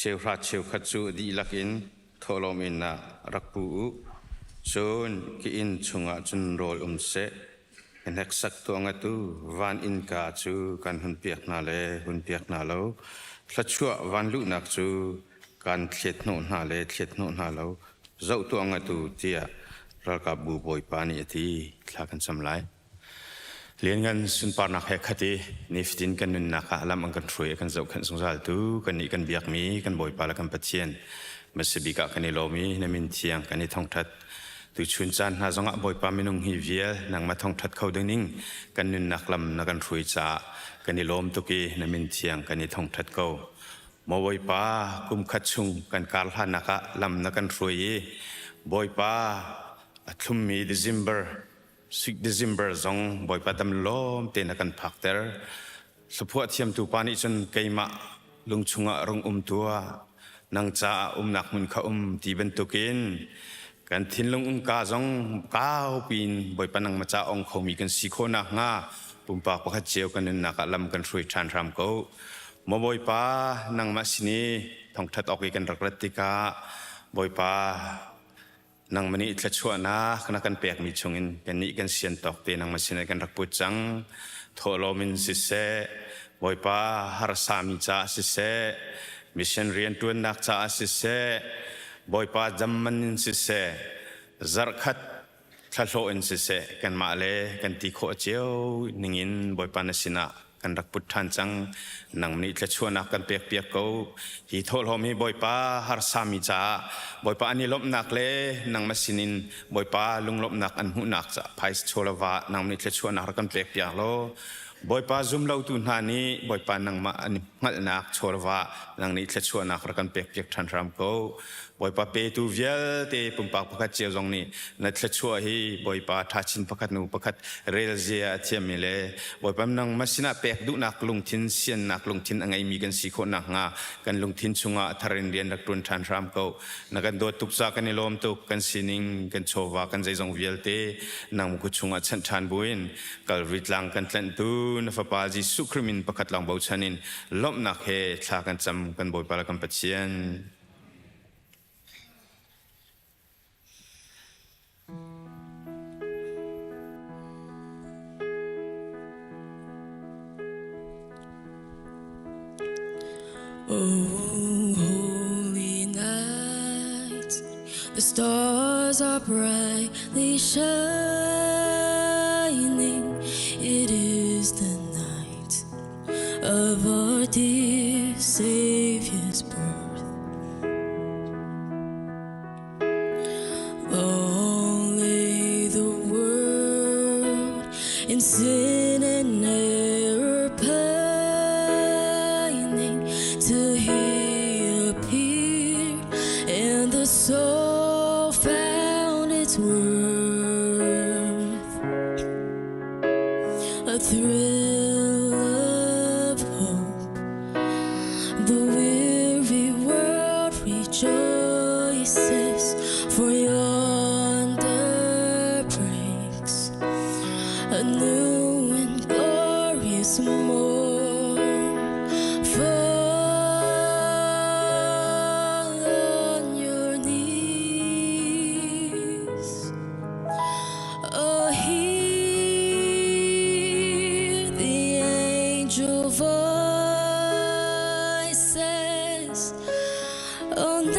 chiều ra chiều khát chu đi lạc in thô lom in na rakpu chun ki in chunga chun rol se en hek sak to nga tu van in ka chu kan hun piak na lo thlachua van lu nak chu kan thlet no na lo zau to nga tu tia ra ka bu boi pa ni ti thla kan sam lai liên ngân sun par nak hek khati niftin kan nun naka alam ang kan thrui kan zau kan sungsal tu kan ni kan biak mi kan boi pala kan pathian masibika kan ni lomi namin thiang kan ni thong that tu chun chan na zonga boi pa minung hi vial nang ma thong that khau ding kan nun nak lam na kan thrui cha kan ni lom tu ki namin thiang kan ni thong that ko mo boi pa kum khat chung kan kal ha naka lam na kan thrui boi pa athum mi December zong boy patam lom te na kan phakter support thiam tu pani chun keima lungchunga rong tua nang cha nak mun kha ti ben tukin kan thin lung ka zong kaw pin boy panang macha ong khomi kan sikho na nga pumpa pakha cheu kan na ka lam kan thrui than ram ko mo boy pa nang masini thong that ok kan rakratika boy pa nang mani itla chua na kana kan pek mi chungin kan ni kan sian tok te nang masina kan rakput chang tholomin si se boipa har sami cha si se mission rian tuan nak cha si se boipa jamman si se zarkhat thalo in si se kan ma le kan ti kho cheu ningin boipa na sina kan rakput than chang nang mani itla chua na kan pek ko hi tholhomi boipa har sami cha boipa ani lop nak le nang masinin boipa lunglop nak an hu nak cha phais cholawa nang ni tle chuan har kan plek pya lo boipa zum lo tu na ni boipa nang ma ani ngal nak cholawa nang ni tle chuan har kan plek than ram ko boipa pe tu vial te pumpak pakhat cheu jong ni na tle chua hi boipa thachin pakhat nu pakhat rel zia thiam mi le boipa nang masina pek du nak lungthin sian nak lungthin angai mi kan si kho nak nga kan lungthin chunga tharin rian rak tun than ram ko na kan do tuksa kan ni lom tu kan sining kan chowa kan zai jong vial te nang ku chunga chan than buin kal ritlang kan tlan tu na fa pa ji sukrimin pakhat lang bo chanin lom nak he thla kan cham kan boipa la kan pachian Oh, holy night, the stars are brightly shining. It is the night of our dear Savior's birth. Long lay the world in sin and error pining till he appeared and the soul found its worth. A thrill of hope, the weary world rejoices, for yonder breaks a new and glorious morn. Fall on your knees. Oh, hear the angel voices. Oh, night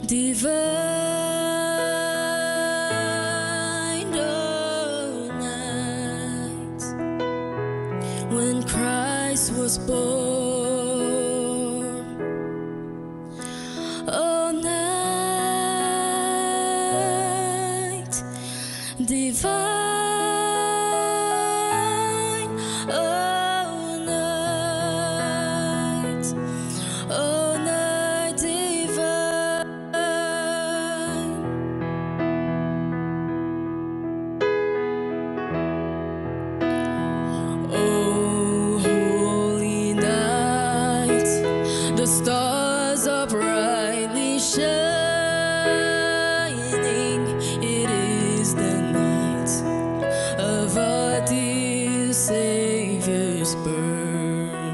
divine, oh, night when Christ was born. Oh, night divine, oh, night, oh, night divine. Oh, holy night, the stars are brightly shining. It is the night of our dear Savior's birth.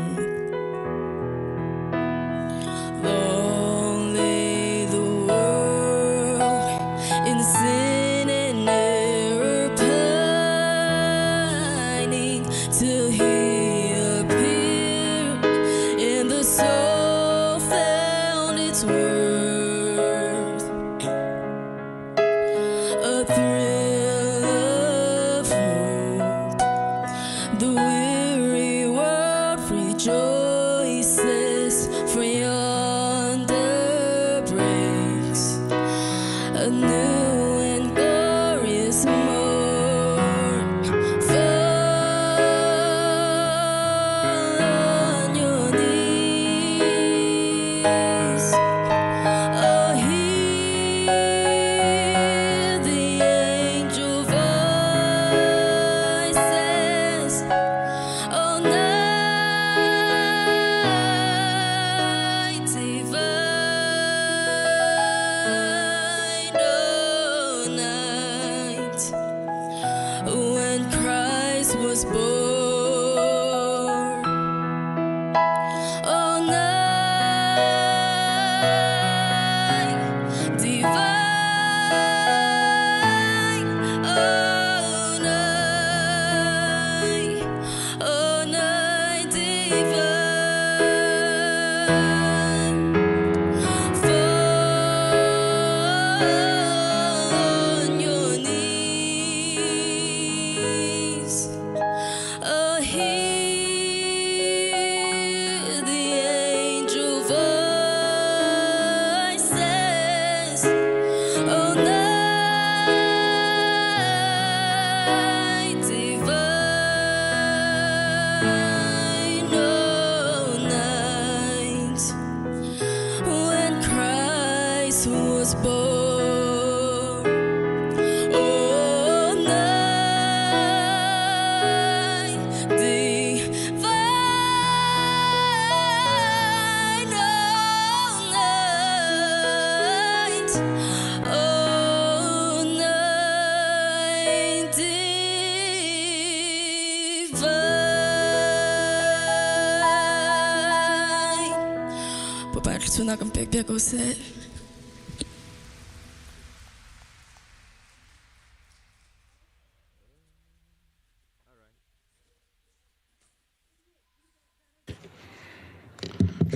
parto na kan pek ko se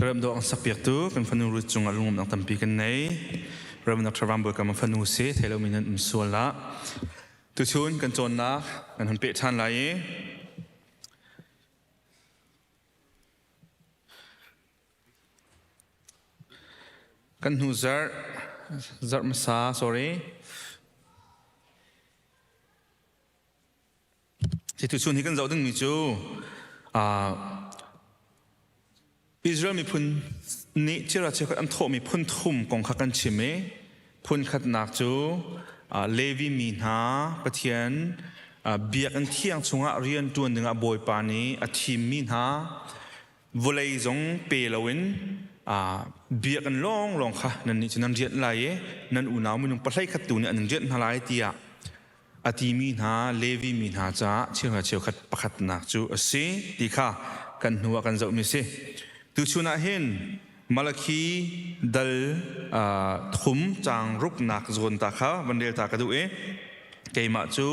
เริ่มดอกสักเปียกตัวกันฟันนูรุจงอารมณ์นักตั้มปีกันในเริ่มนักทรามบุกกันมาฟันนูเสเทเลมินันส่วนละตุชุนกันจนนักกันหันเปียชันไหลกันหูซาร์มาซา sorry ที่ตุชุนที่กันจะดึงมิจูอิสราเอลมีพุนนี้ที่เราเชื่อกันอันโตมีพุนทุ่มกองขักันชิมพุนขัดนักจูเลวีมีนาปะเทียนเบียกันเที่ยงชงเรียนตัวหนึ่งบอยปานีอธิมีนาวุเลยจงเปลวินเบียกันลองค่ะนั่นนี่จะนั่งเรียนอะไรนั่นอุณามันยังปัจจัยขัดตัวเนี่ยนั่งเรียนอะไรเตียอธิมีนาเลวีมีนาจ้าเชื่อขัดประคัดนักจูสิดีค่ะกันหัวกันจะมีสิตุชุนาเห็นมาลคีดัลทุ่มจางรุกนักโซนตาค่ะวันเดียวตากระดูเอเกมาจู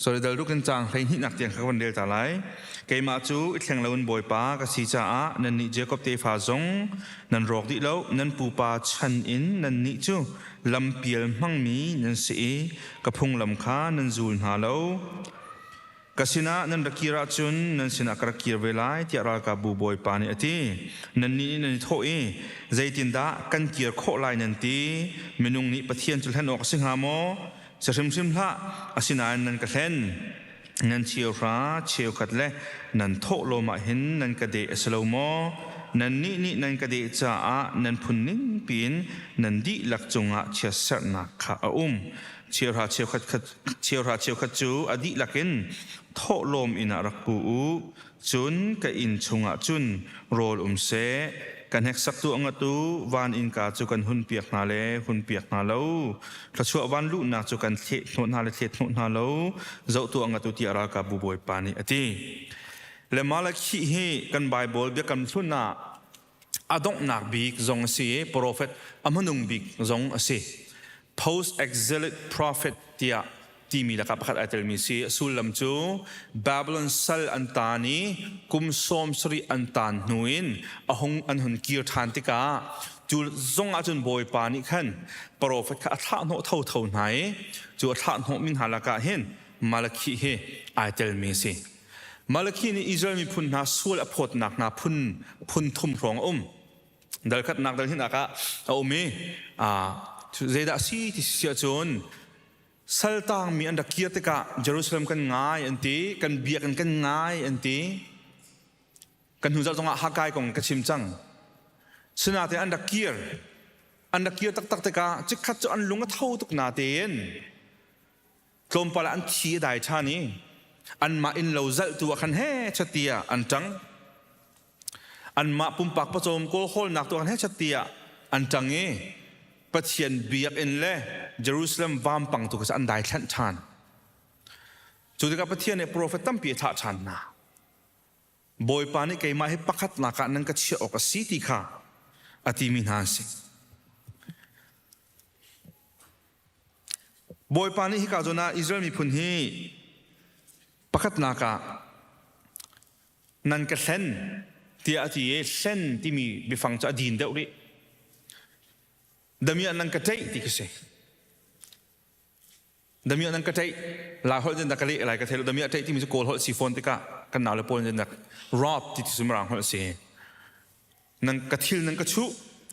ส่วนดัลรุกกันจางใครหินักเตียงค่ะวันเดียวตาไหลเกมาจูอีกแข่งเลวันบอยปากสีจ้านันนิเจคอบเตฟาซงนันรอกดิเลวนันปูปาชันอินนันนิจูลำเปียลมั่งมีนันสีกระพงลำค้านันจูนหาเลวกสินะนันรักกีราจุนนันสินะกรักกีรเวลายที่เรากับบูบอยปานิอตินันนี่นันโถเอใจตินดากันกีรโคลายนันตีเมนุงนี้ปะเทียนจุลเห็นออกสิงหามอจะชิมละอสินะนันกระเห็นนันเชียวราเชียวขัดเล่นันโถโลมาเห็นนันกระเดสโลมอนันนี่นันกระเดจ้านันพุนนิ่งปีนนันดีหลักจงอาเชียสนักขาเชียวราเชียวขัดจูอดีหลักินโทลมอินารักปูจุนกับอินชงจุนโรลเสกันเฮกสักตัวงตูวานอินกาจูกันหุ่นเปียกนาเลหุ่นเปียกนาเลวถ้าชัววันลุนาจูกันเทโนนาเลเทโนนาเลวเจ้าตัวงตูที่อารากับบุบอยปานีอติและมาลคีเฮกันไบเบิลเบียกันสุนาอดงนักบิกจงเสียโปรเฟตอามานุงบิกจงเสีย post-exilic prophet ที่มีหลักประคัดอัตเลมิซีสุลัมจูบาบิลอนซัลอันตานีกุมสมสรีอันตานนุอินอหงอันหุนกีร์ทานติกาจูจงอาจุนบอยปานิขันโปรเฟตข้าท่าโนเท่าไหนจูท่าโนมินฮาลากาเห็นมาลคีเฮอัตเลมิซีมาลคีนี่อิสราเอลมีพุนนาสูลอพอดนักนาพุนทุ่มรองดัลขัดนักดัลหินักะเอามีเจดาซีที่เสียจนสัลตังมีอันดักเกียรติกะเยรูซาเล็มกันง่ายอันตีกันเบียกันง่ายอันตีกันหูจักตรงฮักไกของกระชิมจังสนาเตอันดักเกียร์ตักติกะจิขัดจอันลุงก็เท่าตุกนาเตียนกลมปลาอันชี้ได้ชานี้อันมาอินเหลาจัลตัวขันเฮชเตียอันจังอันมาปุ่มปากผสมโกลโฮลนักตัวขันเฮชเตียอันจังเอปะเทียนเบียกอินเล่เยรูซาเล็มวามปังตุกสันได้ชันชานจุดกับปะเทียนเนี่ยโปรเฟตตั้มเปียท่าชันนะบอยปานี่เกยมาให้ปักขัดนักนั่งกัดเชื่อออกสีติค่ะอติมินฮันสิบอยปานี่ฮิกาโจนาอิสราเอลมีพุนฮีปักขัดนักนั่นกัดเส้นที่อติเส้นที่มีบิฟังจะดินเดาริดามีอันนั้นกระเทยที่คือเสดามีอันนั้นกระเทยลาหัวเจนดักเละอะไรกระเทยดามีอันเทยที่มีสโกลหัวซีฟอนติกะกันหนาวเลยปนเจนดักรอบที่สมรังหัวเสนั่นกระทิลนั่นกระชุ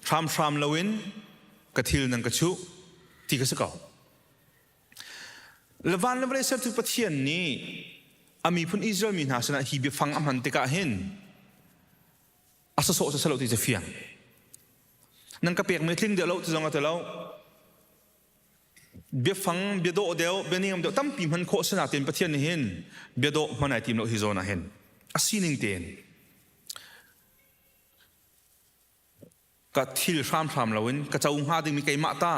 ทรามลวินกระทิลนั่นกระชุที่คือสกอเลวันเลเวลเซอร์ทุกประเทศนี้อามีพุนอิสราเอลมีนาสนะฮีบิฟังอัมฮันติกะเห็นอาสโซจะสลบที่จะเฟียงนั่นก็เปียกไม่ทิ้งเดี๋ยวเราจะลองเอาแต่เราเบียฟังเบียโดเดียวเบียนี่เดียวตั้มปีมันโคสนาเต็นประเทศนี้เห็นเบียโดมันไหนทีมเราฮิโซนาเห็นอาศินิงเต็นก็ทิลชามเราเว้นก็จะอุ้งหาดึงมีไก่มาตา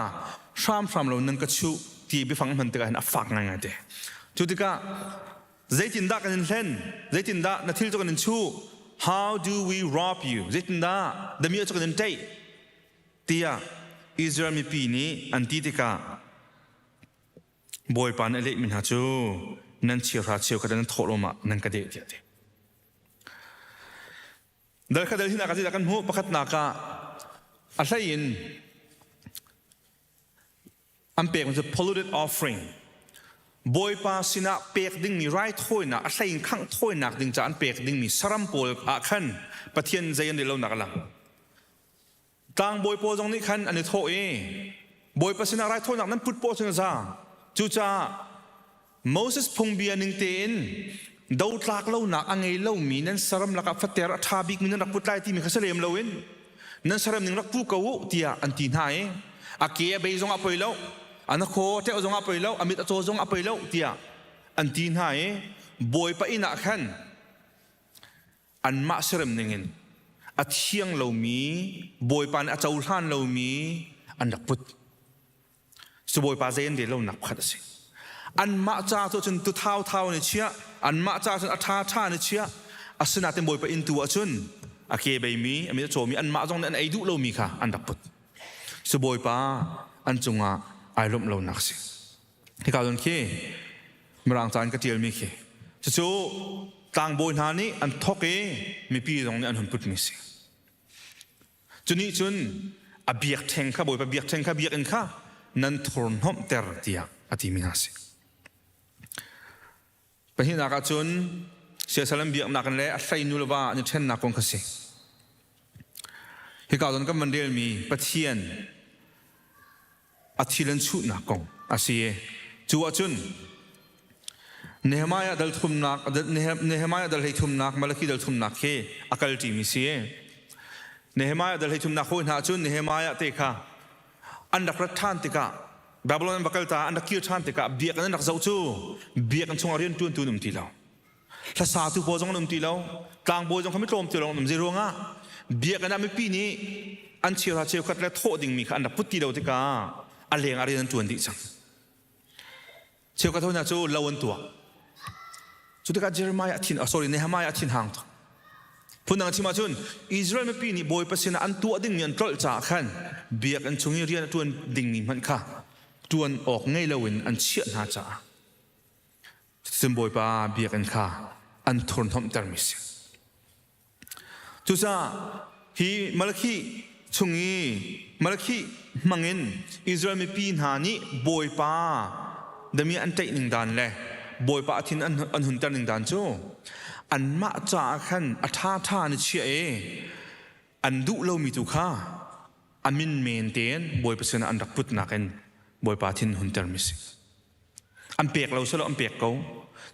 ชามเรานั่นก็ชูที่เบียฟังมันเตะกันอัฟฟักง่ายๆเด้จุดที่ก็ใจจินดากันเล่นใจจินดานาทิลตัวกันชู how do we rob you zitna dami acho kan tai tia Israel mi pi ni antitika boy pan ele min ha chu nan chiu ra chiu ka nan tholoma nan ka de tia dal ka dal hina ka kan hu pakhat na ka asain am pekมันจะ polluted offering boy pa sina pek ding mi right thoi na asain khang thoi nak ding cha an pek ding mi saram pol a khan pathian zayan de lo nak lang tang boy po jong ni khan ani tho e boy pa sina right thoi nak nan put po sina za chu cha Moses phung bia ning ten do tlak lo nak angai lo mi nan saram laka fater thabik mi nan put lai ti mi khasalem lo in nan saram ning rak pu ka wo tia an tin hai akia be jong apoi lo anakho te jong apoi lo amit acho jong apoi lo tia an tin hai boy pa ina khan an ma saram ningin a thiang lo mi boy pan a chau hlan lo mi an rak put so boy pa zen de lo nak khat ase an ma cha to chun tu thau ni chia an ma cha chun a tha ni chia asna te boy pa in tu achun akia be mi amit acho mi an ma jong an ai du lo mi kha an rak put so boy pa an chunga ai lom lo nak se ti ka don ke mrang chan ka tiel mi ke chu tang boy na ni an thok e mi pi jong ni an hun put mi se chuni chun a biak theng kha boy pa biak theng kha biak en kha nan thorn hom ter tia ati mi na se pa hi na ka chun sia salam biak na kan le a sai nu lawa ni then na kong kha se hi ka don ka mandel mi pathian athilan chu na kong asie chu achun Nehemiah dal thum nak Nehemiah dal hei thum nak Malaki dal thum nak he akal ti mi sie Nehemiah dal hei thum nak ho na chun Nehemiah te kha andak rathan te ka Babylon bakal ta andak kir than te ka biak an nak zau chu biak an chung arian tun num ti law la sa tu po jong num ti law tang bo jong khami tlom ti law num zero nga biak an mi pi ni an chiu ha chiu khat le tho ding mi kha andak put ti law te ka aleng arian tuan di chang chiu ka thona chu lawan tua chu te ka Jeremiah thin sorry Nehemiah thin hang to punang chima chun Israel me pi ni boy pasina an tu ding ni an tol cha khan biak an chungi rian tuan ding ni man kha tuan ok ngai lawin an chiat na cha sim boy pa biak an kha an thorn thom tar mi se chu sa hi Malaki chungi Malaki mangin Israel me pi na ni boy pa dami an tai ning dan le boy pa athin an hun tar ning dan chu an ma cha khan a tha ni chia e an du lo mi tu kha amin men ten boy pa sena an rak put na ken boy pa thin hun tar mi se an pek lo selo an pek ko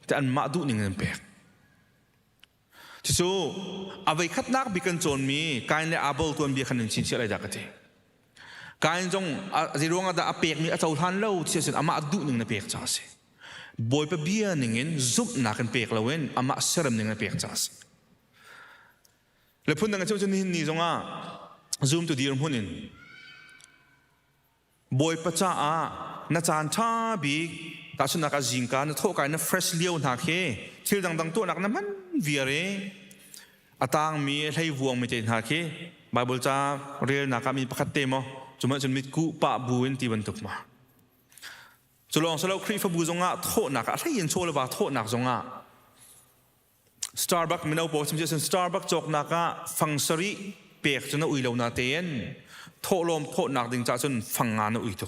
te an ma du ning an pek chu avai khat nak bi kan chon mi kain le abol tuan bi khan chin chia lai da ka te kain jong zirong da a pek mi a chau than lo chia sen ama du ning na pek cha se boy pa bia ningin zup na kan pek lawen ama seram ning na pek cha se le phun nang chu ni ni zonga zoom to dir hunin boy pa cha a na chan tha bi ta chuna ka jingka na tho kai na fresh leo na khe thil dang dang to nak na man viare atang mi hlei vuang mi te na khe bible cha rel na ka mi pakhat te mo chuma chun mit ku pa buin ti ban tuk ma chulong salo khri fa bu zonga tho na ka hlei in chole ba tho nak zonga Starbucks mi no po chim chen Starbucks chok na ka fangsari pek chuna uilo na ten tho lom tho nak ding cha chun fanga na ui to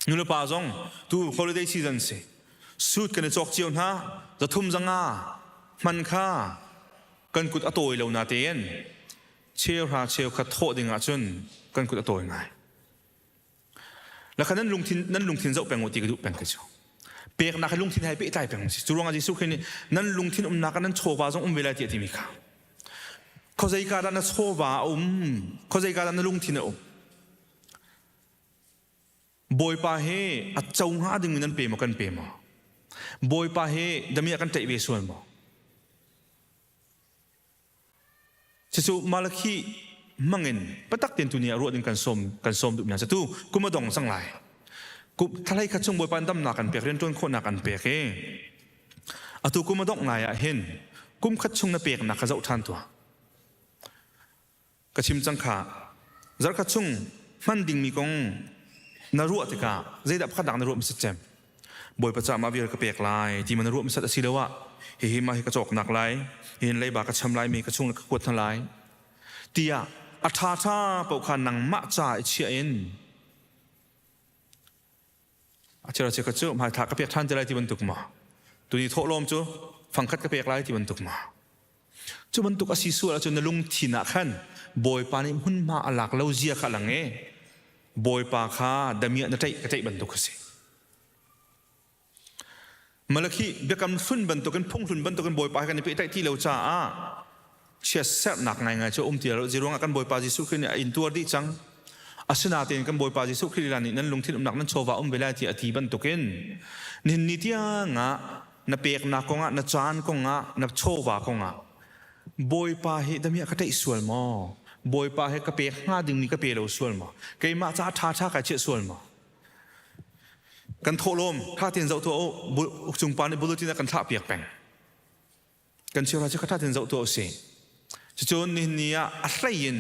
nula pa zong tu holiday season se suit kan chok chiu na da thum zanga man kha kan kut atoi lo na ten cheu ha cheu kha tho dinga chun kan kut atoi ngai la khanan lungthin zau peng oti ka du peng ka chu pek na kha lungthin hai pe tai peng si churonga ji su khini nan lungthin na ka nan chowa zong vela ti mi kha khozai ka da na chowa khozai ka da na lungthin na boy pa he a chau ha ding nan pe mo kan pe mo boy pa he dami kan tai ve suan mo chisu Malaki mangin patak ten tu ni aro ding kan som du nya cha tu kuma dong sang lai ku thalai kha chung boy pan dam na kan pe ren ton kho na kan pe ke atu kuma dong ngai a hen กุมขัดชงนาเปียกนักขะเจ้าทันตัวกระชิมจังขาจารขัดชงมันดิ่งมีกงนรัวติกาใจดับขัดดังนรัวมิสเจมบอยประจามาเบียร์กระเปียกลายที่มันนรัวมิสต์สิเลวะเฮมาเฮกระจกหนักลายเห็นเลยบากระชำลายมีกระชงกระขวดทั้งลายเตียอัฐาธาปกขันนังมะจ่าเชียนอาจารย์เจ้าก็เจ้าหมายถากระเปียกท่านจะไรที่บรรทุกมาตัวนี้โทษลมจูฟังคัดกระเปียกไรที่บรรทุกมาจูบรรทุกอาศิสุแล้วจนนลุงทินักขันบอยปานิหุ่นมาอัลลักเล่าเจียขัดหลังเอบอยปาข้าดมีนใจกระใจบรรทุกสิมาลักขี้เบียกันฝุ่นบรรทุกกันพุ่งฝุ่นบรรทุกกันบอยปากันในปีใต้ที่เราจ้าเชื่อเสพหนักไงเจ้าเตียเราจะร้องกันบอยปาจิสุขึ้นอินตัวดิจังอาสนาเตียนกันบอยปาจิสุขึ้นลานี่นั้นลงที่หนักนั้นโชว์ว่าเวลาที่อธิบันตุกินนิที่งะนับเปียกนักกงะนับจานกงะนับโชว์ว่ากงะบอยปาเหตุมีกระติส่วนมอบอยปาเหตุกระเปียกห้าดึงมีกระเปียเราส่วนมอเกยมาจ้าท่ากระเชื่อส่วนมอกันโทลมท่าเตียนเจ้าตัวจุงปานในบุรุษที่นักกันท่าเปียกแปงกันเชื่อราชท่าเตียนเจ้าตัวเสียจนนี่อะไรยิน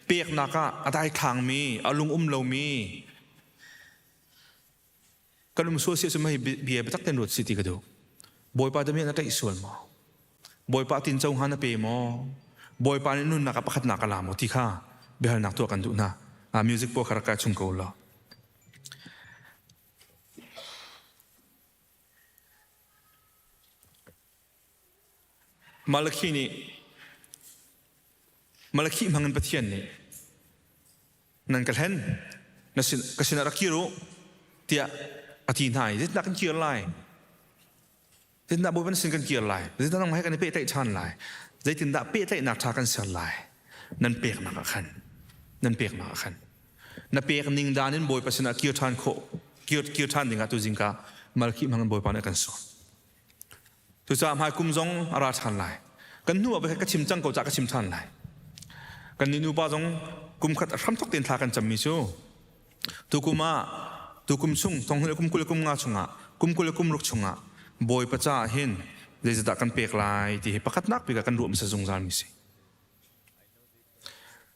เปียกนักอะอะไรทางมีอารมณ์เรามีกันลุมส่วนเสียสมัยเบียไปตักเต็นรถสิติกระดูบอยปาจะมีนักอีส่วนมอบอยปาตินเจ้าหันเปย์มอบอยปานี่นุ่นนักประคัดนักลามที่ข้าเบียร์นักตัวกันดูนะมิวสิกโปรคาราคาชุงโกลมาลักขี้นี่มาลักขี้มังเงินปะเทียนนี่นั่นกันเห็นนั่นสิกสินารักขี้รู้เตียอธินหายเด็ดนักกันเกี่ยวไรเด็ดนักบุญเป็นสิ่งกันเกี่ยวไรเด็ดนักต้องให้กันในเป๊ะใจชันไรเด็ดนักเป๊ะใจนักทากันเสียไรนั่นเปียกนักขันนั่นเปียกนักขันนั่นเปียกนิ่งดานินบอยปัสนาเกี่ยวทานโคเกี่ยวทานดิ่งตัวจริงกามาลักขี้มังเงินบอยปานกันสอนตัวจามหายกุมจงอาราชันไรกันนัวไปกระชิมจังเกาจากกระชิมทันไรกันนินูป้าจงกุมขัดทำทุกเตียนทากันจำมีชูตุกุมาตุกุมชุ่งทองเฮกุมกุลกุมงาชงะกุมกุลกุมลุกชงะบอยประจ่าเห็นเดี๋ยวจะตักกันเปียกลายที่ประคัดนักปีกันรวมสะสงสารมิสิ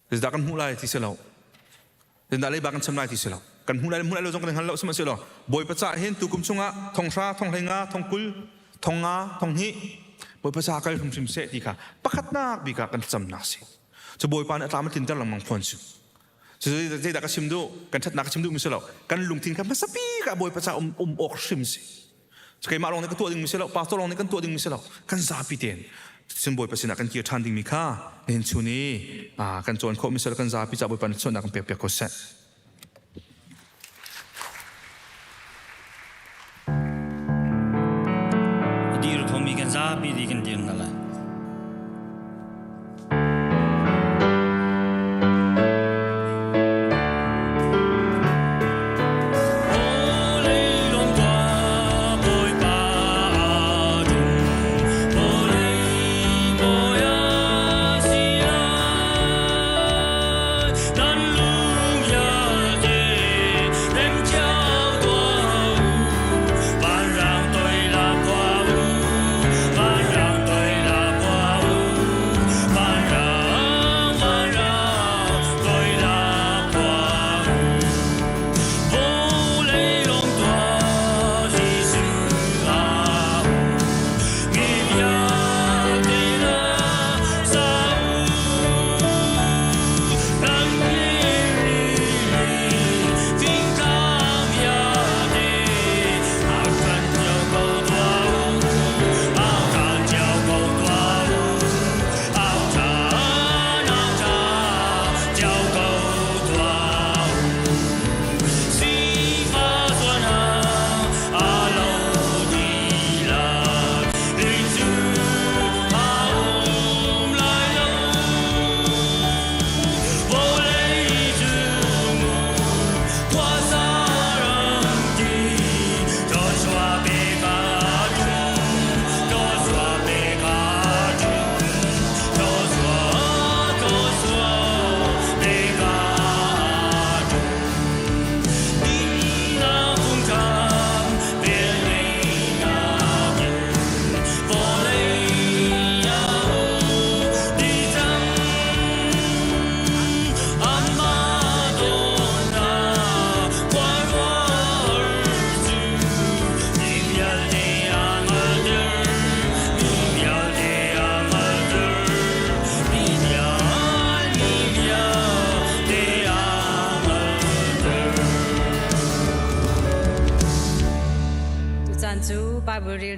เดี๋ยวจะตักกันหูลายที่เสลาเดี๋ยวจะเลยบากันชำลายที่เสลากันหูลายเราจงกันหันเราสมัยเสลาบอยประจ่าเห็นตุกุมชงะทองฟ้าทองไทยงาทองกุลทองงาทองหิบอยประจ่ากันทำซิมเสดีค่ะประคัดนักปีกันจำนักสิจะบอยปานตามมันตินตะลังมังพรสุจะได้ดักชิมดูกันทัดนักชิมดูมิสลากันลุงทิ้งกันมาสับปีกับบอยประชาอกชิมสิจะใครมาลองในกันตัวดิ่งมิสลาปาตัวลองในกันตัวดิ่งมิสลากันซาปีเตียนซึ่งบอยประชานักกันเกี่ยวทันดิ่งมิค่าเห็นชูนี้กันจวนเขามิสลากันซาปีจะบอยปานชนนักกันเปียกๆก็เสร็จดีรู้เขามีกันซาปีดีกันเดียงนั่นแหละ让对了。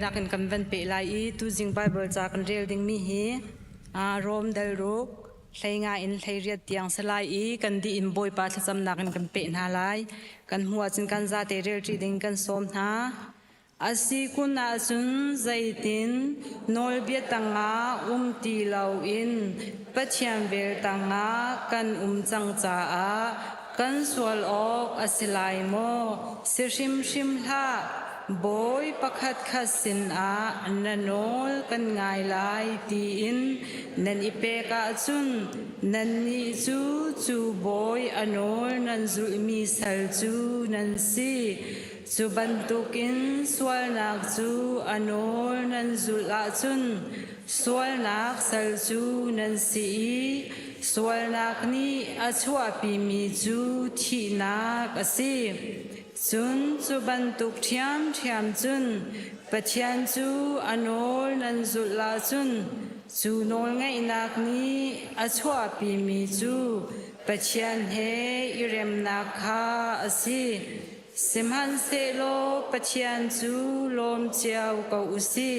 นักกันวันเปลายตูจิงไบเบิลจากกันเรียลดิงมีฮีรอมเดลรุกใช้งานอินใช้เรียดเตียงสลายกันดีอินบอยปาทจำนักกันเปนาลายกันหัวจินกันซาเตเรียลจีดิงกันสมนาอาศัยคุณอาสุนใจตินนอลเบียตังอาตีเหลาอินปัจเจียนเวลตังอากันจังจ้ากันสวลออกอาศัยโมเสชิมชิมลาบอยประคัดขัดสินนันโนลกันง่ายลายตีอินนันอิเปกาจุนนันนิจูบอยอนโนลนันจูมีสัลจูนันซีจูบันตุกินสวลนักจูอนโนลนันจูลาจุนสวลนักสัลจูนันซีสวลนักนี้อาชวปีมีจูที่นักอสีจุนจูบันตุกเทียมจุนปัจจันจูอนโนลนันจุลาจุนจูโนลไงนักนี้อาชวปีมีจูปัจจันเฮอิเรมนักฮาอสีสิมหันเซโลปัจจันจูลมเจ้าเกาอุสี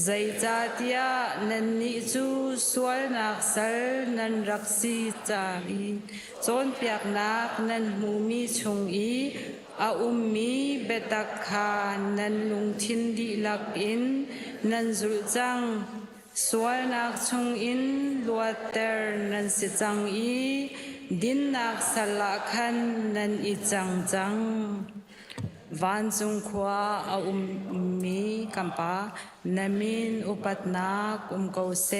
ใจจาติยานันนิจูสวลนักสัลนันรักสีจารีจนเปียกนักนันมูมีชงอามีเบตักคานันลุงทินดีลักอินนันจุจังสวลนักชงอินลวดเตอร์นันสิจังดินนักสลักขันนันอิจังวันจงขวาอามีกัมปานามินอุปัตนักเกาเซ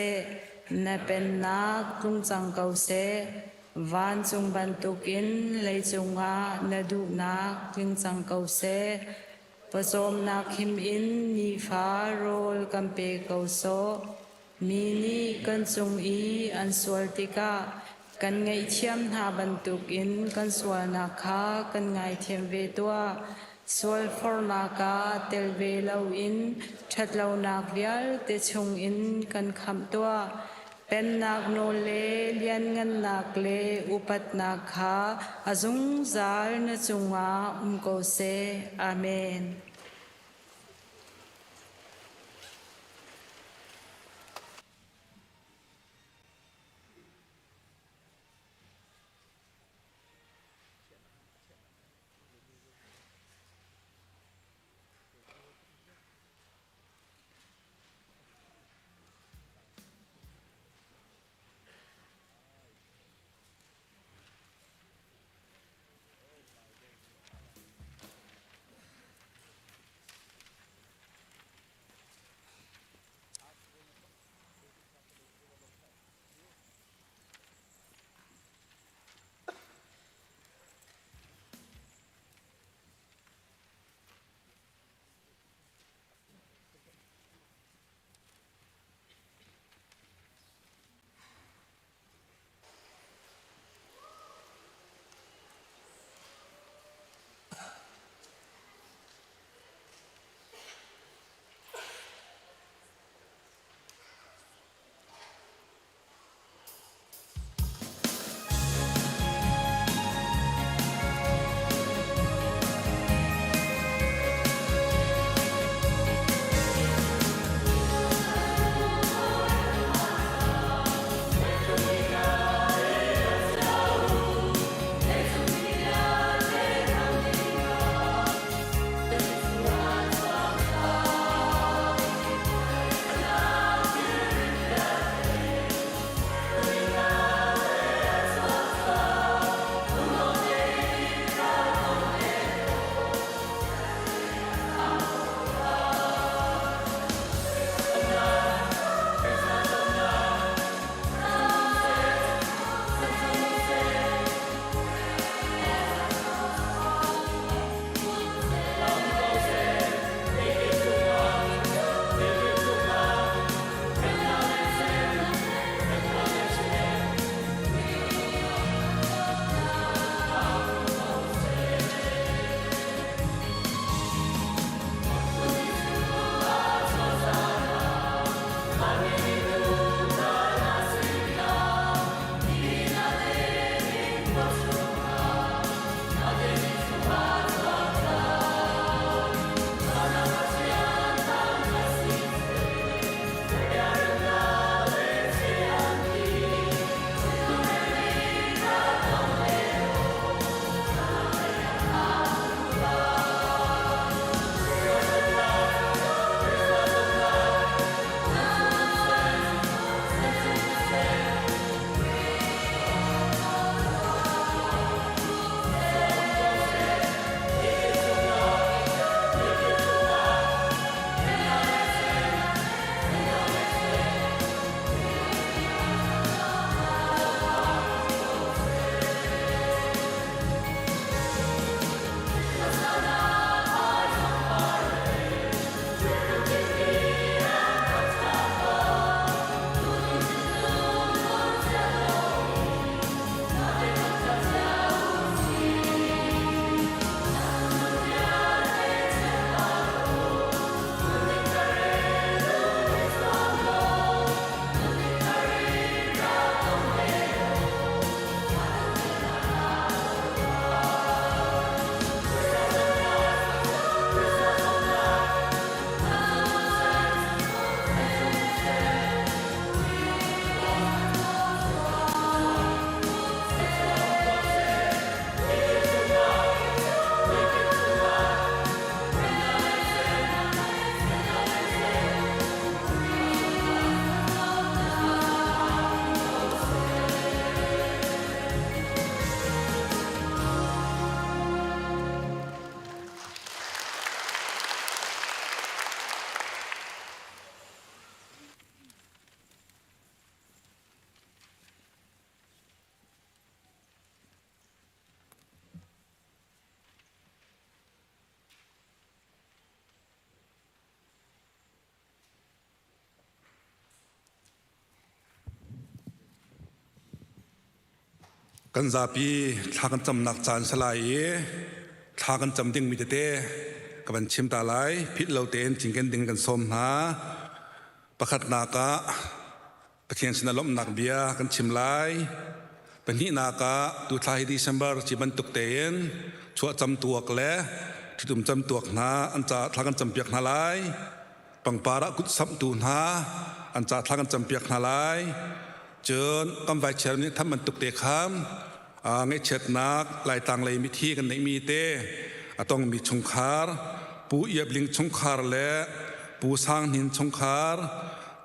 นเป็นนักตุงจังเกาเซวันจงบันตุกินเลยจงนาดูนักจึงจังเกาเสผสมนักหิมอินมีฟ้าโรลกัมเปเกาโซมีนีกันจงอันสวลติกากันไงเทียมหาบันตุกินกันสวลนาคากันไงเทียมเวตัวสวลฟอร์นาคาเตลเวลาอินชัดเลานักเวียลเตชงอินกันคำตัวเป็นนักโนเลเลียนเงินนักเลอุปัตนักขาอาจุงจาลนจุงอาโกเซอาเมน กันซาปีทากันจำหนักจานสลายทากันจำดิ่งมิเตกับบันชิมตาไหลพิษเราเตนจิงกันดิ่งกันสมหาประคัดนากะประเทียนสนลมหนักเบียกันชิมไหลเป็นที่นากะดูทายดิเซมเบอร์จีบันตุกเตนชัวจำตัวกและที่ตุ่มจำตัวนาอันจะทากันจำเปียกนาไหลปังปาระกุศสัมตูนาอันจะทากันจำเปียกนาไหลเจิญกำไว้เชิญนี้ทำมันตุกเตะคำไงเชิดนักลายต่างเลยมีที่กันในมีเตต้องมีชงคาร์ปูเอียบลิงชงคาร์และปูสร้างหินชงคาร์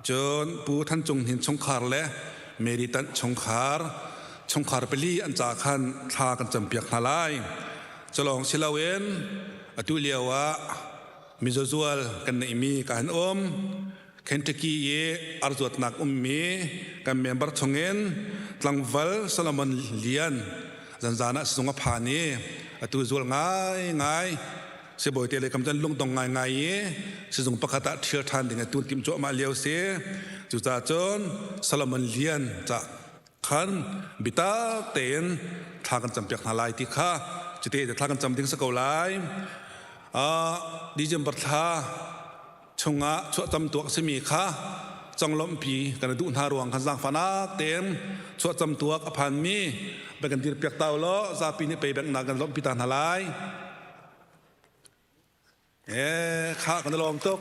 เจิญปูท่านจงหินชงคาร์และเมริตันชงคาร์เปลี่อันจากขันทากันจำเปียกนาลายจะลองเชลเวนตุเลียวะมิโซซัวลกันในมีการเคนตุกีอาร์จวดนักมีกันเมมเบอร์ชงเงินลังวัลสลามอนเลียนจันจานะสงฆ์พานีตุซัวลง่ายเสบอยเตเลยกำจันลุงตรงง่ายสงฆ์ประกาศเชื่อทันถึงตุนติมโจมาเลียวเสจุดจนสลามอนเลียนจะขันบิตาเตนทากันจำเปียกนาลายที่ข้าจุดเตจะทากันจำถึงสกาวไลดิจิมบัตทาชงะชัวจำตัวสมีข้าจังลมปีกันดูนารวงขันสังฟานาเต็มชัวจำตัวกับพันมีไปกันที่เปียกเตาล้อซาปีนี้ไปแบ่งนากันลมปีตานาลายข้ากันลองตก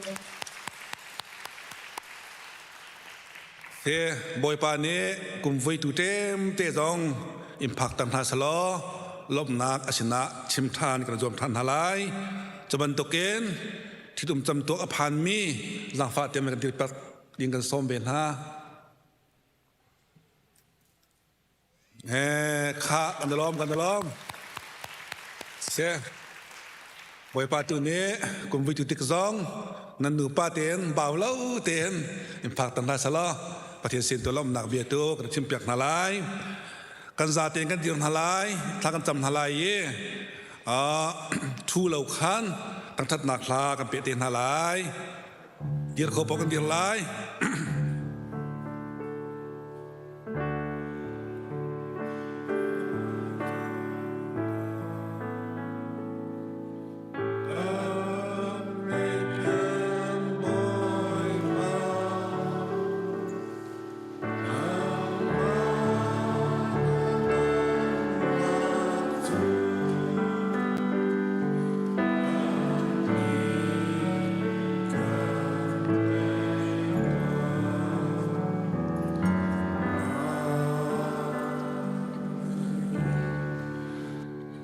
เฮ้บอยปานี้กลุ่มไฟตูเต็มเตจองอิมพักตันทาสลอลบนักอชนะชิมทานกันรวมทันทลายจะบรรทุกเกณฑ์ที่ตุ่มจำตัวอภันมีหลังฟ้าเตรียมกันที่ปักยิงกันส้มเบนฮะข้ากันล้อมเสียบอยปาตัวนี้กลุ่มไฟตูติกซองนันหนูป้าเตียนบ่าวเล่าเตียนอิมพักตันทาสลอประเทศสินตัวล้อมหนักเบียตัวกันชิมเปียกนาลายกันซาเตียนกันเดียวนาลายถ้ากันจำนาลายทูเหล่าขันตั้งทัดนักลากันเปียเตียนนาลายเดียร์เขาบอกกันเดียร์ลาย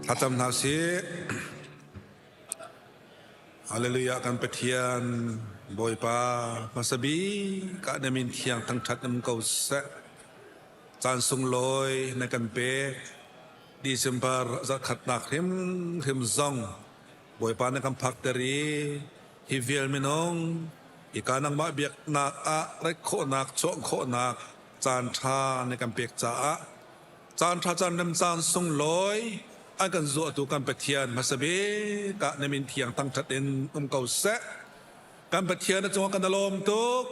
ถ้าจำนาสิฮาเลลูยากันเปเทียนบอยปามาสบีกะเนมินเทียงทั้งทัดน้ำเกาเสจานทรงลอยในกันเปดิเซมบาร์จะขัดหนักหิมซองบอยปาในกันพักตรีฮิเวลมินองอีกานังมาเบียกนักอะไรโคนักโชโคนักจานทาในกันเปียกจ้าจานทาจานน้ำจานทรงลอยอันกันจั่วตัวกันเปเทียนมาสเบกะในมินเทียงตั้งทัดเอ็นเก่าเสกันเปเทียนในจังหวะกันตลมตุก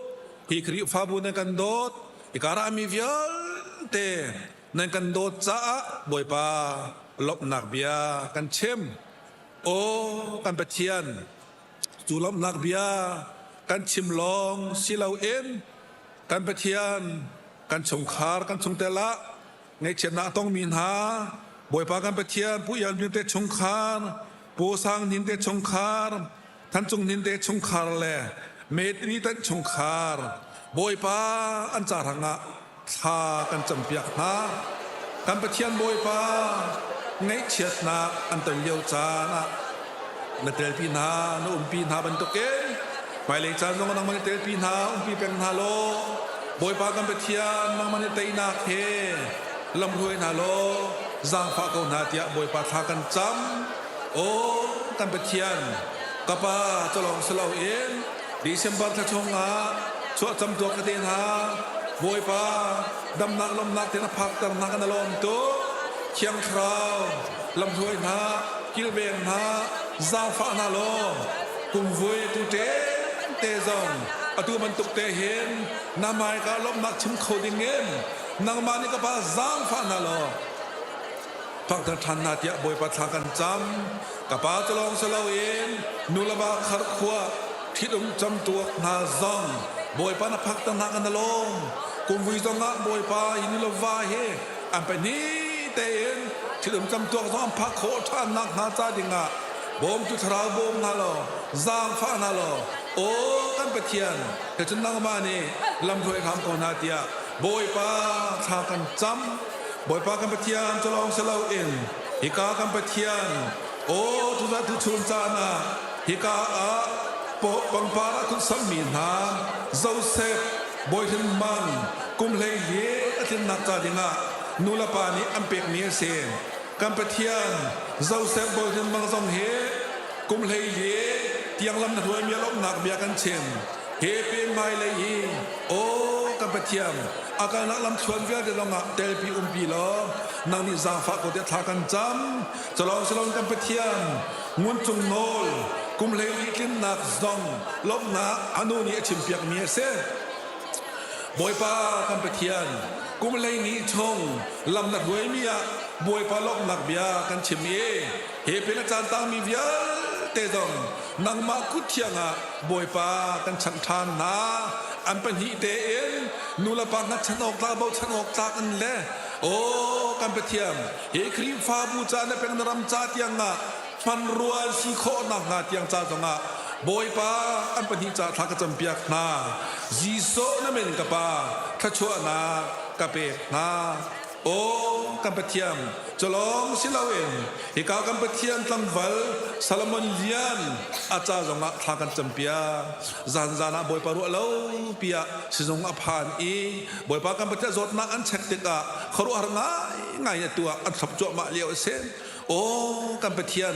ฮิคริฟาบุในกันโดดอีการามีเวียลเตในกันโดดจ้าบอยปาลบหนักเบียกันเชมโอกันเปเทียนจูลบหนักเบียกันชิมลองสิเลาเอ็นกันเปเทียนกันชงคาร์กันชงเตละในเชนะต้องมีหาบอยปากันเปเทียนผู้ยันนินเตชงคารผู้สร้างนินเตชงคารท่านจงนินเตชงคารแลเมตรีตันชงคารบอยปาอันจารังะทากันจำเปียกนากันเปเทียนบอยปาไงเชียดนาอันเตเลียวจานะนเตลปีนาโนอุมปีนาบันตุเกไปเลยจานตรงนั้นมันเตลปีนาอุมปีเป็นนาโลบอยปากันเปเทียนมันเตยนาเคลำรวยนาโลจางฟ้าเขาหน้าเตียบอยปาทากันจำโอ้กันเปเทียนกับป้าจะลองสลาวเองดิเซมบาร์ทชงอาชัวจำตัวกันเองฮะบอยปาดำนักลมนักเทนพักกันนักกันลมตัวเชียงคราวลำรวยนากิลเบงนาจางฟ้านาโลกุมวยตุเตเตจงอตัวมันตุกเตเห็นนามายกาลมนักชิมโคดิเงินนางมานี่กับป้าจางฟ้านาโล พักทางทันนาเตียบอยปัทากันจำกับป้าจะลองสลาวเองนุลบาคาร์ขวาที่ดมจำตัวนาซองบอยปานพักทางนากันนลงกุมวิจงะบอยปาอินิลวาเฮอันเป็นนี้เต็นที่ดมจำตัวต้องพักโคท่านนักนาจาดิงะบอมตุทราบอมนาลอจางฟ้านาลอโอ้กันเปเทียนแต่จนนังมานี่ลำถวยคำของนาเตียบอยปาทากันจำบอยปากันเปเทียนจะลองสลาวเองฮิกากันเปเทียนโอ้ทุกทุกชุนจานาฮิกาอาปปังปาระคุณสามีนาโจเซฟบอยทินมันกุมเลยเย่ทินนักจาดิงะนูลปานีอัมเปกเมียเซนกันเปเทียนโจเซฟบอยทินมังซองเฮกุมเลยเย่เตียงลำนัดวยเมียลบหนักเบียกันเชนเฮเป็นไม่เลยยีโอ้กันเปเทียนอาการนักลำชวนเวียเดลงะเตลปีปีล้อนางนิจาฟ้าก็เดทากันจำจะลองกันเปเทียนงวนจงโนลกุมเลยลิกินนักซองลบนักอนุนี้ชิมเปียกเมียเซบอยปากันเปเทียนกุมเลยนี้ชงลำนัดวยเมียบอยปาลบนักเบียกันชิมเอเฮเป็นอาจารย์ตามมีเบียเตดงนางมาคุเทียงะบอยปากันฉันทานนาอันเป็นฮิเตเอ็นนูละปานัดฉันออกตาเบาฉันออกตากันแลโอ้กันเปเทียนเฮครีมฟ้าบูจาในเป็นนรำจาเตียงะฟันรัวสีโคนักนาเตียงจาจงะบอยปาอันเป็นฮิจาทักจำเปียกนาจีโซนั่นเป็นกับปาทัชวนากับเปกนาโอ้กันเปเทียมจะลองสิลาเวนฮิกากันเปเทียมตั้งวัลซาลมอนเลียนอาจารย์จงะทักกันจำเปียจานจานาบอยปารัวเล่าเปียสิจงอภานอีบอยปากันเปเทียจดนักอันเช็คติกะเขารู้อะไรง่ายตัวอันสับจวมาเลี้ยวเส้นโอ้กันเปเทียน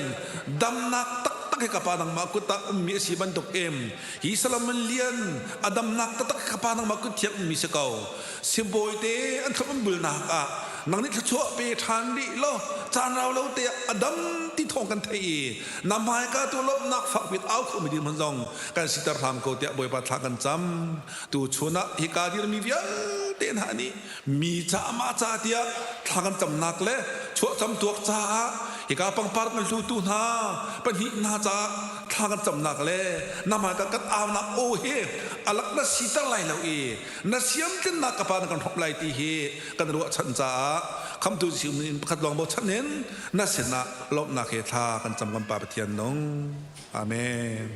ดำนักตักให้กับปานังมากุตะมีสิบันตุกฮิสลามันเลียนอดัมนักตักให้กับปานังมากุเทียมีสกาวสิบอยเตอันทำบุญนักนังนี้ถ้าชั่วไปทานดิโลจานเราเราเตะอดัมที่ทองกันเทนำให้กับตัวลบนักฝักวิดเอาเขาไม่ดีมันจงการสิตารามเขาเตะบอยปาทากันจำตัวชนะฮิกาดีมีเวียเตนหานี้มีจ้ามาจ้าเตียทากันจำนักเลยชั่วจำตัวจ้าฮิกาปังปาร์กันลู่ตูนาเป็นหินาจ้าทากันจำนักเลยนำให้กับเอานักโอเฮอลักนัสิตาไลเรานัสยามกันนักกับปานกันทบไลตีเฮกันรัวชันจ้าคำตูสิมินขัดลองบอกฉันเน้นนัสนะลบนักเฮทากันจำกันปาปเทียนน้องอาเมน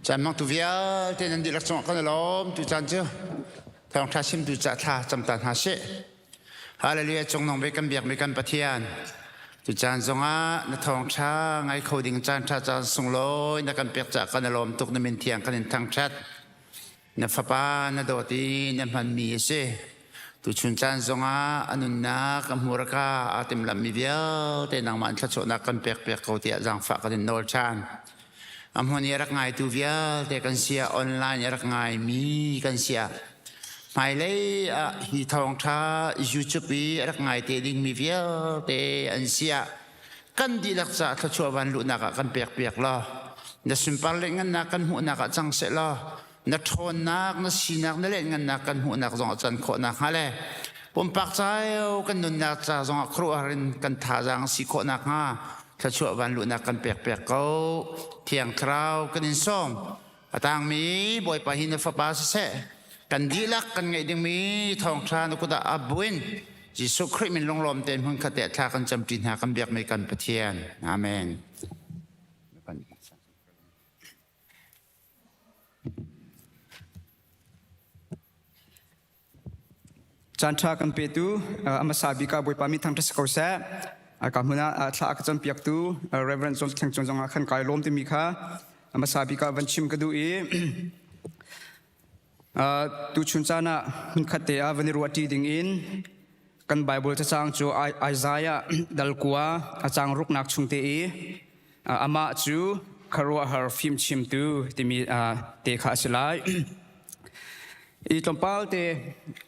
จันมังตุเวียเตนันดิลักษณะกันล้อมตุจันเจ้าทองทัชิมตุจัตตาจำตันหาเชฮาเลลูยาจงนองเบกันเบียกเบกันปะเทียนตุจันจงอาณทองช้าไงเขาดิ่งจันทราจันทรงลอยนักันเปียกจากกันล้อมตุกนมินเทียงกันทางชัดนฟ้าปานโดตีนมันมีเสตุชุนจันจงอาอนุนักมูรกาอาติมลำมีเดียวแต่นางมันชัดโฉนักกันเปียกเขาเตียจังฝากกันโนชันอำคนรักง่ายตัวเวียแต่กันเสียออนไลน์รักง่ายมีกันเสียหมายเลยฮีทองท้ายูทูบรักง่ายแต่ดิ่งมีเวียแต่อันเสียกันดีรักษาถ้าชัววันลุนักกันเปียกล้อนัสิมปัลเลงันนักกันหูนักจังเสล้อนัทอนนักนัสีนักนั่นเล่นงันนักกันหูนักจงจันโคนักฮะเลยผมปักใจกันนุนนักจะจงครัวรินกันท่าจังสีโคนักฮะถ้าชั่ววันลุนักกันเปียกเขาเที่ยงคราวกันอินส่งต่างมีบ่อยไปหินฟ้าป่าเสกันดีลักกันไงดึงมีทองชานุกุตาอับวินจิสุคริมินลงลมเต็มหุ่นขเตะท่ากันจำจินหากันเบียกไม่กันปะเทียนอาเมนจันทรากันเปตูอามาสาบิกาบุยปามิทางทัศกเสอากาศมุนาทาอักจันเปียกตูเรเวรนจงแข่งจงขันกายลมที่มีค่ะอามาสาบิกาวันชิมกระดูตูชุนจานะหุ่นขัดเตะวันนี้รัวตีดิ่งอินกันไบเบิลจะจางจูไอซายาดัลกัวอาจางรุกนักชุงเตะอามาจูคารัวฮาร์ฟิมชิมตูที่มีเตะขาสลายอีตอมพาลเต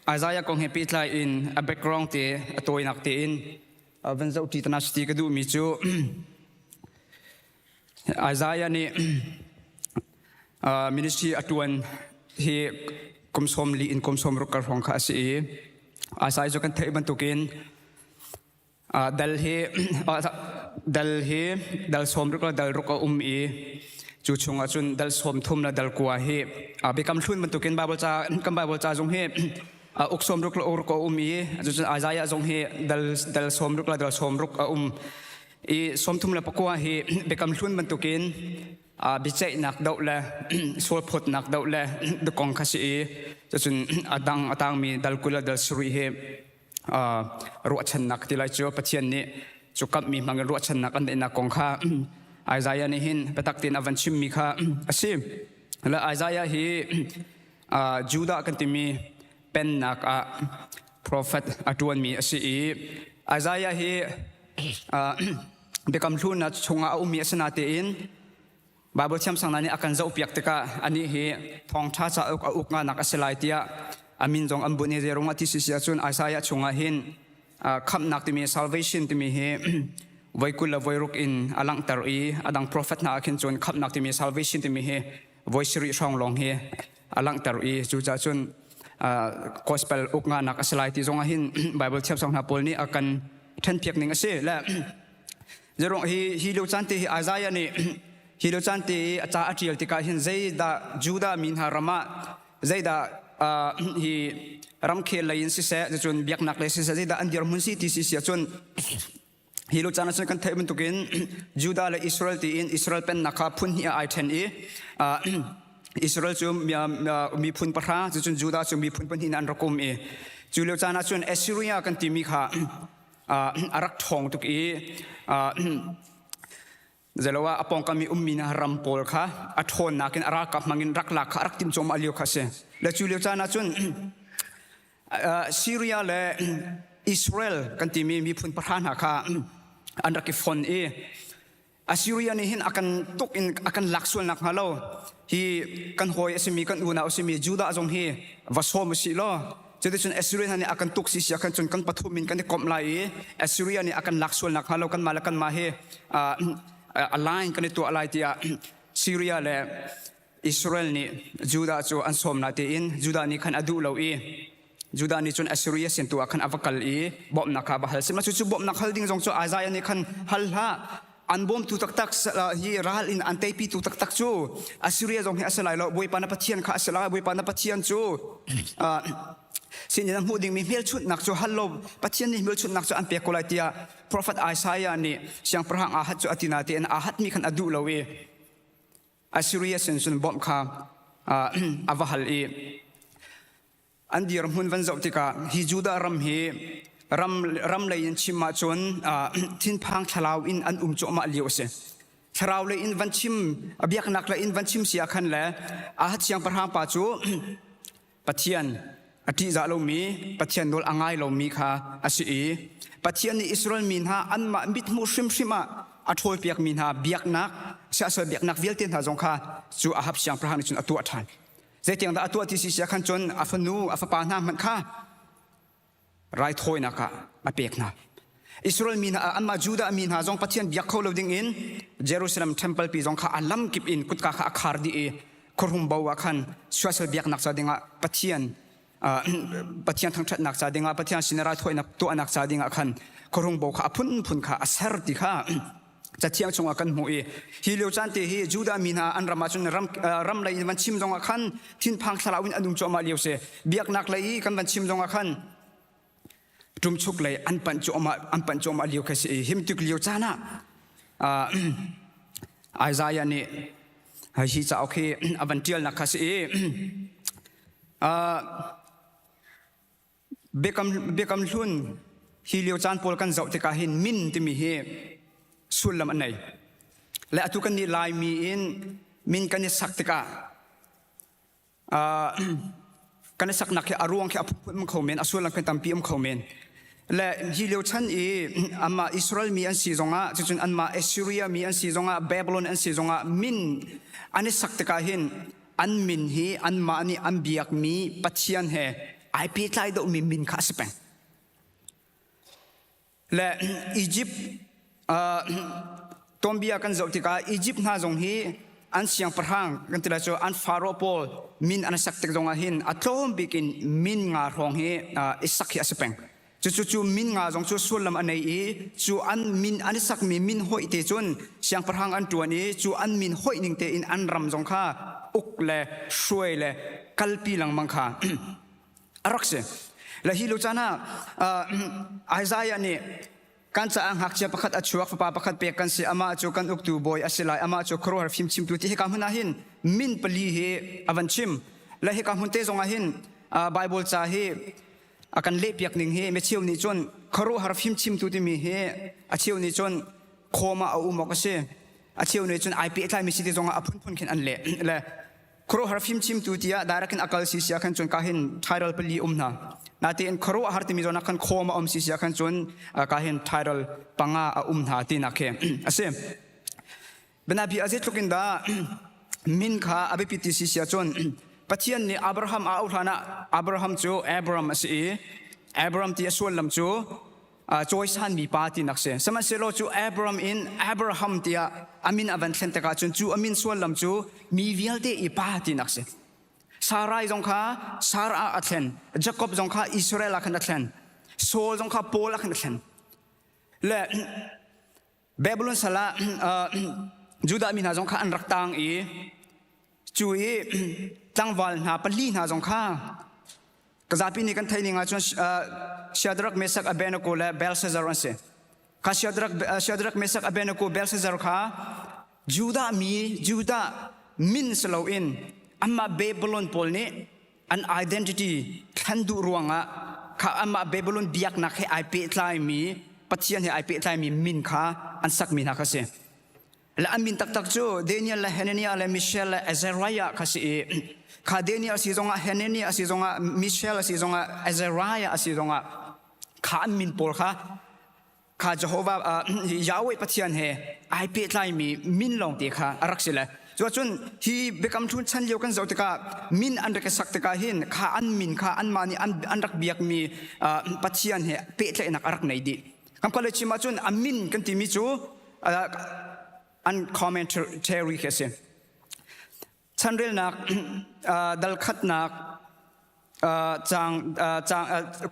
อาซายากงเฮปิทไลอินอับเบกรองเตตัวนักเตอินวันจะอุทิศนาสติกดูมิจูอาซายานี่มินิสทรีอัตวันที่คุมสมลีอินคุมสมรุกกระหองข้าสีอาซายจะกันเทบันตุกินดัลสมรุกละดัลรุกอีจูชงอาจุนดัลสมทุมละดัลกัวเฮเบกำชุนบันตุกินบาบจากัมบาบจาจงเฮอุกสมรุกละอุกอีจุนอาซายาจงเฮดัลสมรุกละดัลสมรุกอีสมทุมละปกัวเฮเบกำชุนบันตุกินบิจัยนักดาวละสวดพดนักดาวละดุกองข้าสีจุนอดังมีดัลกุลดัลสุริเฮรัวชันนักที่ไล่จูปะเทียนนี้จุกับมีมังรัวชันนักอันเดนักกองข้าอาซายานี่หินไปตักตินอวันชิมมีค่ะสิและอาซายาฮีจูดากันที่มีเป็นนักprophet อดวนมีสิอาซายาฮีเบกำชุนนัดชงอาอุมีสนาเตอินบาเบิลชัมสังนันอาการจะอุปยักติกาอันนี้ฮีทองชาจะอุกงานักสลายเตียอามินจงอันบุญเจรงที่สิเสียจนอาซายาชงอาหินคำนักที่มี salvation ที่มีฮีไว้กุลไว้รุกอินอลังตารีอดัง prophet นักขินจนคำนักที่มี salvation ที่มีฮีไว้สิริช่องลงฮีอลังตารีจูจ่าจนgospel อุกงานักสลายที่จงอาหินบาเบิลชัมสังนับปอลนี้อาการเทนเพียกหนึ่งเสียและจะรงฮีลูจันที่อาซายานี่ฮิโรจันตีอาจารย์อาจิลติกาหินใจดาจูดามินฮารามาใจดาฮีรำเคลายน์สิเสจะจนเบียกนักเลยสิเสใจดาอันเดียร์มุนซีที่สิเสจนฮิโรจันนั้นกันเทมันตุกินจูดาและอิสราเอลตีอินอิสราเอลเป็นนักพุนฮีไอเทนอิสราเอลจูมีพุนปะราจะจนจูดาจูมีพุนเป็นหินันรักมจูฮิโรจันนั้นจนเอซิริยากันตีมีค่ะอารักทองตุกีจะเล่าว่าอปองกามีมีนารัมโพลค่ะอัฐอนนักอารักกับมังรักลักรักติมจอมอาลิโอค่ะเสและจูเลียจานาจุนซีเรียและอิสราเอลกันที่มีพุนประธานค่ะอันรักฟอนอาซีเรียนี่เห็นอาการตกอินอาการลักส่วนนักฮาโลที่กันหอยเอสมีกันอุณาเอสมีจูดาจงฮีวัสโฮมสิโลจะได้จนอาซีเรียนี่อาการตกสิเสียกันจนกันปฐุมินกันที่กอมไลอาซีเรียนี่อาการลักส่วนนักฮาโลกันมาแล้วกันมาเฮอะไรกันในตัวอะไรที่ซีเรียและอิสราเอลนี่จูดาจูอันสมนาเตอินจูดานี่ขันอดูเราจูดานี่จนอัสซีเรียเสียนตัวขันอวกาลีบอมนักบาฮัลสิมาจู่บอมนักฮัลดิ้งจงจูอาซายานี่ขันฮัลฮะอันบอมตุตักตักฮีรัลอินอันเตปีตุตักตักจูอัสซีเรียจงให้อัสลายเราบวยปานาปัจเจียนข้าอัสลายบวยปานาปัจเจียนจูสิ่งที่พูดถึงมีเมลชุดนักจูฮัลโลปัจเจียนนี่เมลชุดนักจูอันเปียกโคลาตีย prophet อาซายานี่เสียงพระหังอาหัดจูอตินาเตนอาหัดมีขันอดูเรา Assyria sen sun bom kha avahal e an dir mun van zau tika hi juda ram he ram lein chima chon thin phang thalaw in an cho ma liu se tharaw le in van chim abiak nak la in van chim sia khan la a hat siang parhang pa chu pathian ati za lo mi pathian dol angai lo mi kha asi e pathian ni Israel min ha an ma mit mu shim shima a thoi piak min ha biak nak sia so biak nak velten ha jong kha chu a hap siang parhang ni chun atu athan zetiang da atu ati si sia khan chon afanu afapa na man kha rai thoi na ka apek na Israel min ha anma Juda min ha jong pathian biak kho lo ding in Jerusalem temple pi jong kha alam kip in kut ka kha akhar di e korhum bawa khan swasal biak nak sa dinga pathian pathian thang that nak sa dinga pathian sinara thoi na tu anak sa dinga khan korhum baw kha phun phun kha asar ti kha chatiang chunga kan mu e hi leo chan te hi Juda min ha an rama chun ram lai man chim jong khan thin phang thalawin anum cho ma leo se biak nak lai kan man chim jong khan tum chuk lai an pan cho ma liu khasi him tuk liu chana Isaiah ni hi cha okay avantial na khasi bekam hlun hi liu chan pol kan zau te ka hin min ti mi he sulam anai la atu kan ni lai mi in min kan ni sak te ka kan sak nak ya aruang khe apum khomen asulam kan tampi khomen le hi leo chan e ama Israel mi an si zonga chun anma Assyria mi an si zonga Babylon an si zonga min ani sakte ka hin an min hi an ma ani an biak mi pathian he ai pi tlai do mi min kha speng le Egypt tombia kan zautika Egypt na zong hi an siang parhang kan tila cho an Pharaoh pol min an sakte zonga hin atlom bikin min nga rong hi isakhi asepeng chu min nga jong chu sulam anei e chu an min an sak mi min hoi te chun siang parhang an tuani chu an min hoi ning te in an ram jong kha uk le shuai le kalpi lang mang kha arakse la hi lo chana Isaiah ni kan cha ang hak chia pakhat achuak pa pakhat pe kan si ama chu kan uk tu boy asilai ama chu khro har phim chim tu ti he kam huna hin min pali he avan chim la he kam hunte zonga hin Bible cha he akan le piak ning he me chiu ni chon kharo har phim chim tu ti mi he a chiu ni chon khoma a umok se a chiu ni chon ip tlai mi si ti zonga aphun phun khin an le le kharo har phim chim tu tia darakin akal si sia khan chon ka hin title pali umna na ti en kharo har ti mi zona khan khoma si sia khan chon ka hin title panga a umna ti na khe ase bena bi azet lukin da min kha abe piti si sia chon pathian ni Abraham a uthana Abraham chu Abram ase Abram ti asol lam chu choice han mi pa ti nakse samaselo chu Abram in Abraham tia amin avan thlen taka chun chu amin sol lam chu mi vialte i pa ti nakse Sarai jong kha Sara athen Jacob jong kha Israel akhan athen Saul jong kha Paul akhan athen le Babylon sala Juda min ha jong kha an raktang e chui tangwal na pali na jong kha kazapi ni kan thaini nga chon Shadrach Meshach Abednego le Belshazzar ase ka Shadrach Meshach Abednego Belshazzar kha Juda min selo in amma Babylon polni an identity khandu ruanga kha amma Babylon biak na khe ip tlai mi pathian he ip tlai mi min kha an sak mi na kha se la amin tak tak chu Daniel la Hananiah la Mishael la Azariah khasi kha Daniel si zonga Hananiah si zonga Mishael si zonga Azariah si zonga kha amin pol kha Jehovah Yahweh pathian he ai pe tlai mi min long te kha araksila cho chun hi bekam thun chan leo kan zautika min an rek sak te ka hin kha an min kha an mani an rak biak mi pathian he pe tlai nak arak nei di kam kale chi ma chun amin kan ti mi chu an commentary kese chanrel nak dal khat nak chang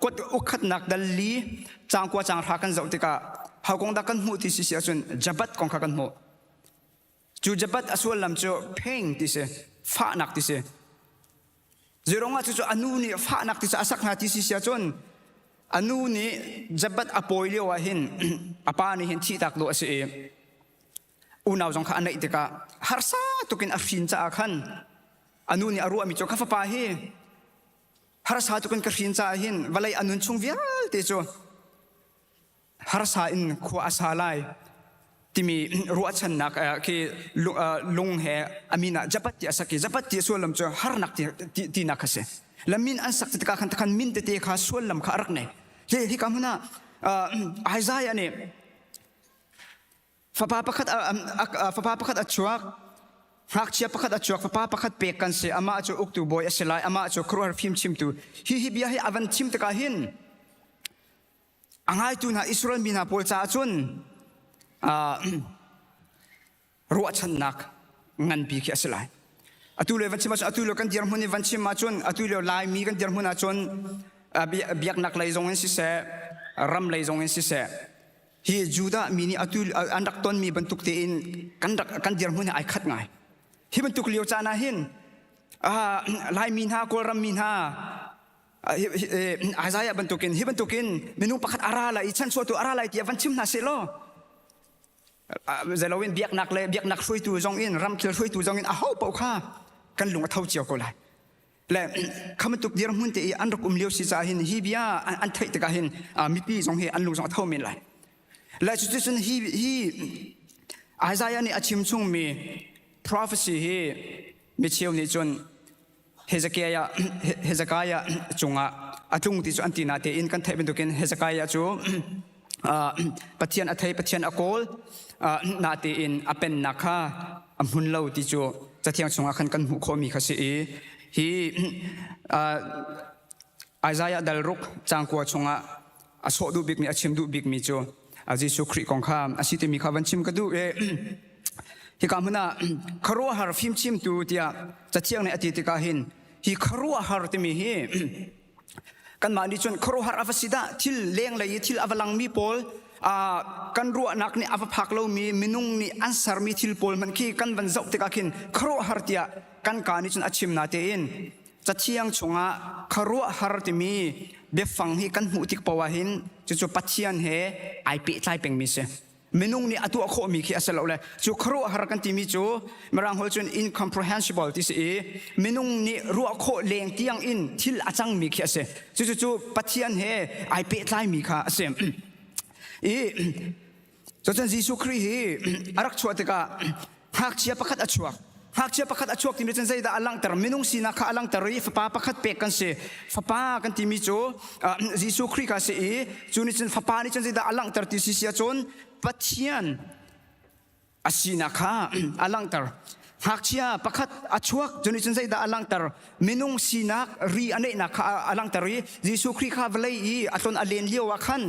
kot ukhat nak dal li chang kwa chang ra kan zautika hakong da kan mu ti si sia chun jabat kong kha kan mu chu jabat aswal lam chu pheng ti se fa nak ti se zeronga chu anu ni fa nak ti sa asak na ti si sia chun anu ni jabat apoi leo wa hin apa ni hin thi tak lo ase unaw jong kha anai te ka harsa tukin afin cha khan anu ni aru ami cho kha fa pa hi har sa tukin ka fin cha hin walai anun chung vial te cho har sa in khu asalai timi ruwa chan nak ki lung he amina japati asaki japati solam cho har nak ti nakase lamin an sak ti ka khan min te kha solam kha arak ne hi kamuna Isaiah ne fa pa pakhat achuak hak chia pakhat achuak fa pa pakhat pe kan se ama chu uktu boy aselai ama chu kruar phim chim tu hi bia hi avan chim ta ka hin angai tu na Israel mina pol cha chun ruwa chan nak ngan pi ki aselai atu le vanchim atu le kan dir huni vanchim ma chun atu le lai mi kan dir huna chun biak nak lai zong en si se ram lai zong en si se hi juda mini atu andak ton mi bentuk te in kan dir huni ai khat ngai hi bentuk liu cha na hin lai min ha kol ram min ha Isaiah bentukin menu pakat arala ichan suatu arala ti vanchim na se lo zalawin biak nak shui tu zong in ram kil shui tu zong in ahau pau kha kan lung thau chiao ko lai le khamatuk dir mun te an rak liu si cha hin hi bia an thai ta ka hin mi pi zong he an lung zong thau min lai la situation hi Isaiah ni achim chung mi prophecy hi mi chiu ni chun Hezekiah chunga atung ti chu antina te in kan thai bentukin Hezekiah chu pathian athai pathian akol na te in apen nakha amhun lo ti chu chathiang chunga khan kan hu khomi khasi hi Isaiah dalruk changkwa chunga aso du big mi achim du big mi chu Jesu Christ kong kha asite mi kha vanchim ka du hi kamuna kharwa har phim chim tu tia chathiang ne ati tika hin hi kharwa har te mi hi kan ma ni chon kharwa har avasida thil leng lai thil avalang mi pol kan ruwa nak ni ava phak lo mi minung ni answer mi thil pol man ki kan van zau tika khin kharwa har tia kan ka ni chon achim na te in chathiang chunga kharwa har te mi be fang hi kan hu tik pawa hin chu pathian he ai pe tlai peng mi se minung ni atu akho mi khi asalo le chu khro har kan ti mi chu marang hol chun incomprehensible ti se minung ni ru akho leng tiang in thil achang mi khi ase chu pathian he ai pe tlai mi kha ase so chen Jesu Christ hi arak chuat ka hak chia pakhat achuak ti mi chen zaida alang tar minung sina kha alang tar ri fa pakhat pe kan se fa kan ti mi chu Jesu Christ ka se chu ni chen fa ni chen zaida alang tar ti si sia chon pathian asina kha alang tar hak chia pakhat achuak juni chen zaida alang tar minung sina ri ane na kha alang tar ri Jesu Christ kha velai aton alen liu wa khan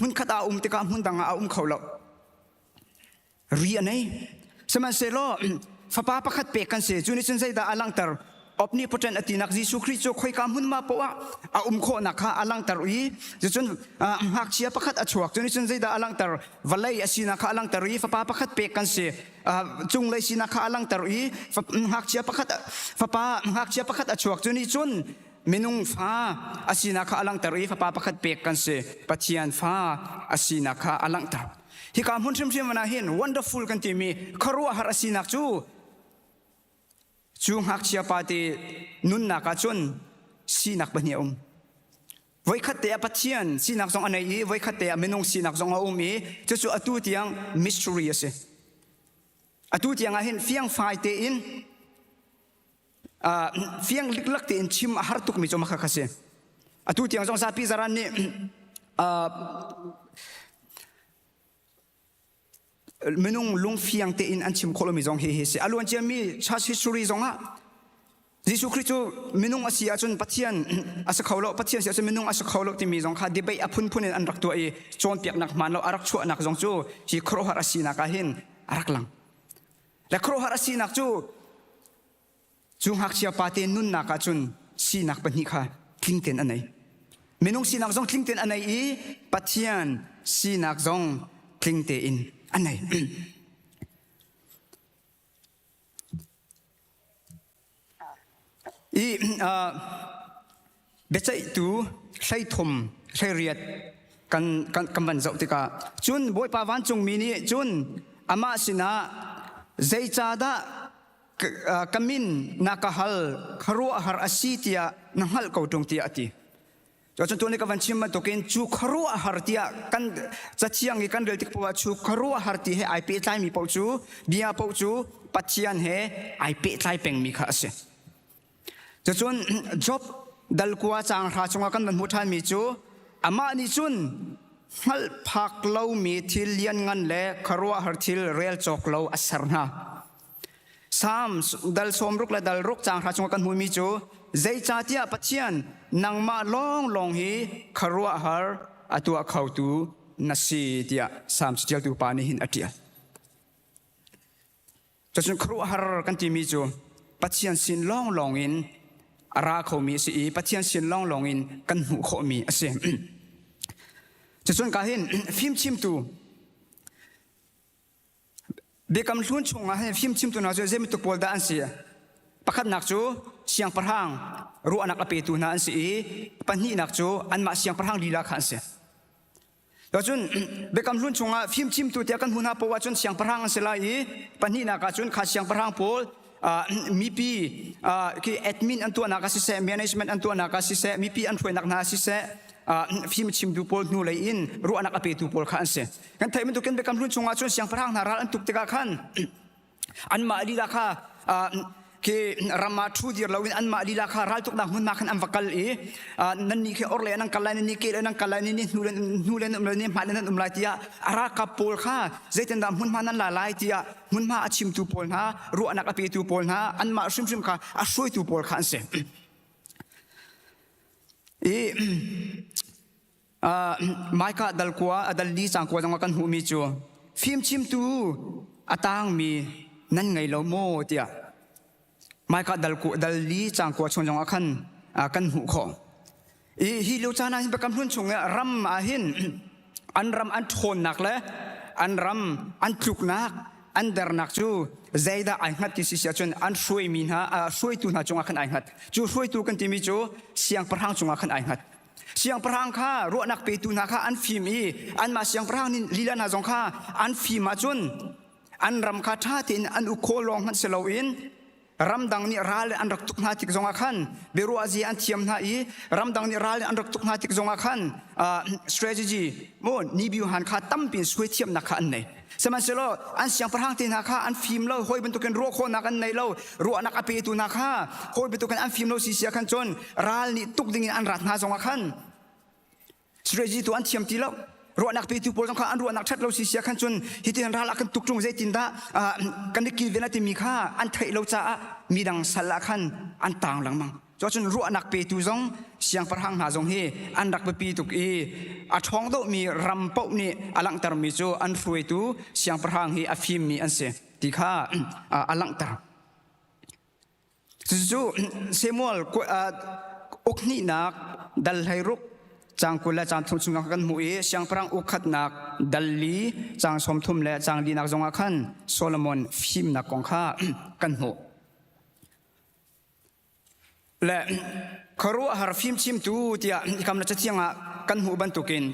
hun khata te ka hun danga khawlo ri ane seman se lo fa pakhat pe kan se juni chen zaida alang tar omnipotent atinak Jesu Christ cho khoi kam hun ma pawa kho na kha alang tar chun hak chia pakhat achuak chuni chun zaida alang tar valai asina kha alang tar fa pakhat pe kan se chung lai sina kha alang tar hak chia pakhat achuak chuni chun minung fa asina kha alang tar fa pakhat pe kan se pathian fa asina kha alang tar hi kam hun chim mana hin wonderful kan ti mi kharwa har asina chu hak chia pati nun na ka chun sinak bania voi khat te pathian sinak jong anai voi khat te menung sinak jong chu atu tiang mystery ase atu tiang a hin fiang fai te in fiang liklak te in chim hartuk mi choma kha khase atu tiang jong sa pi zaran ni menung lung fiang te in anchim kholomi jong he se alwan chami chas history zonga Jesu Christ menung asia chun pathian asa khawlo pathian sia menung asa khawlo ti mi jong kha dibai aphun phunin an rak tu ai chon piak nak man lo arak chu nak jong chu hi khro har asina ka hin arak lang la khro har asina chu hak sia pate nun na ka chun sinak pani kha klingten anai menung sinak jong klingten anai pathian sinak jong klingte in anai becai tu sai thom sai riat kan ban zau tika chun boy pa wan chung mi ni chun ama sina ใจจ้าดะกมินนักฮัลครัวหาอาศิเตียนังฮัลเกาตรงเตียติจนตัวนี้ก็วันชิมมาตัวเกนชูครัวหาเตียกันจะเชียงกันเดือดที่ปวดชูครัวหาเตียให้ไอเปิดใจมีปวดชูเบียปวดชูปัจเจียนให้ไอเปิดใจเป็นมีข้าศึกจนจบดัลกัวจางราชงกันมันมุทันมีจูอามานิจุนฮัลพักเล่ามีทิลยันงันเล่ครัวหาทิลเรียลจอกเล่าอัศรนาสามดัลสมรุกและดัลรุกจางราชงกันหูมีจูใจจ่าเตียปัจเจียนนางมาลองฮีครัวหาอตัวเขาตูนัสีเตียสามสิเจียตูปานิหินอเตียจนครัวหากันที่มีจูปัจเจียนสินลองอินราเขามีสีปัจเจียนสินลองอินกันหูเขามีเสียจะส่วนการเห็นฟิล์มชิมตูเด็กกำลังชงให้ฟิล์มชิมตูน่าจะเจมิตุกบอลด้านเสียประคับนักจูเสียงประหังรู้อนักอเปตูน่าสีปัญหานักจูอันมาเสียงประหังลีลาขันเสียแล้วจนเด็กกำลังชงฟิล์มชิมตูเดียกันหัวหน้าปวดจนเสียงประหังเสียเลยปัญหานักจนขาดเสียงประหังโพลมีปีคือแอดมินอันตัวนักสิเสแมネจเมนต์อันตัวนักสิเสมีปีอันช่วยนักนาสิเสฟิล์มชิมดูโพลนูเลยอินรู้อนักอเปตูโพลขันเสียกันไทยมันตุกันเด็กกำลังชงจนเสียงประหังนารันอันตุกติกาขันอันมาลีลาค่ะคือรามาทูดีเราวินอันมาลีลาคารัลตุกนักหุ่นมาขันอันฟักกัลนั่นนี่คืออร์เลนังกัลลานี่เกลนังกัลลานี่นูเลนนี่มาเลนอุมลายตียอาราคับโพลค่ะเจตันดามหุ่นมานั่นลาลายตียหุ่นมาชิมตูโพลนะรู้อนักอภิตูโพลนะอันมาชิมค่ะอาช่วยตูโพลขันเสไม่ค่ะดัลกัวดัลลีสังกัวจังกันหูมีจูฟิล์มชิมตูอัตางมีนั่นไงเราโมตียไม่ก็ดัลลีจางกัวชงจงอาคันกันหูขอฮิลูจานาฮิบกำลุ่นชงเนี่ยรำอาหินอันรำอันทนหนักเลยอันรำอันทุกนักอันเดรนักจูใจได้ไอ้หัดที่สิเสียจนอันช่วยมีนะช่วยตูน่าจงอาคันไอ้หัดจูช่วยตูกันที่มีจูเสียงประหังจงอาคันไอ้หัดเสียงประหังข้ารัวนักเปตูนาข้าอันฟิมีอันมาเสียงประหังนี่ลีลานาจงข้าอันฟิมาจนอันรำข้าท่าตินอันอุโคลองหันเสลาอินรำดังนี่รัลอันรักตุกนาติกจงอาคันเบรูอาซีอันเทียมนาอีรำดังนี่รัลอันรักตุกนาติกจงอาคันstrategy โมนิบิวหันข้าตั้มเป็นสวยเทียมนักขันในสมัยเสลอันเสียงประหังตีนักข้าอันฟิล์มเล่าหอยเป็นตัวกันรัวโคนักอันในเล่ารัวนักอเปตูนักข้าหอยเป็นตัวกันอันฟิล์มเล่าสีเสียขันจนรัลนี่ตุกดิ่งอันรัดนาจงอาคัน strategy ตัวอันเทียมตีเล่ารัวนักเปตูโพลจงข้าอันรัวนักชัดเราสีเสียขันจนฮิตินรัลกันตุกจงใจตินดากันได้กินเวลาที่มีข้าอันไทยเราจะมีดังสลักขันอันต่างหลังมังจนรัวนักเปตูจงเสียงประหังหาจงเฮอันรักเปตุกอัดท้องโตมีรำเป้านี่อลังตารมีโจอันฟรวยตูเสียงประหังเฮอฟิมมีอันเสติข้าอลังตารจู่เซมัวลอกนี่นักดัลไฮรุกจางกุลและจางทุ่งสุงกันมุ้ยเสียงพระอุคัดนักดัลลีจางสมทุมและจางดีนักจงอาคันโซโลมอนฟิมนักกองข้ากันหูและคารัวหาฟิมชิมตูที่คำนัดเชียงกันหูบรรทุกิน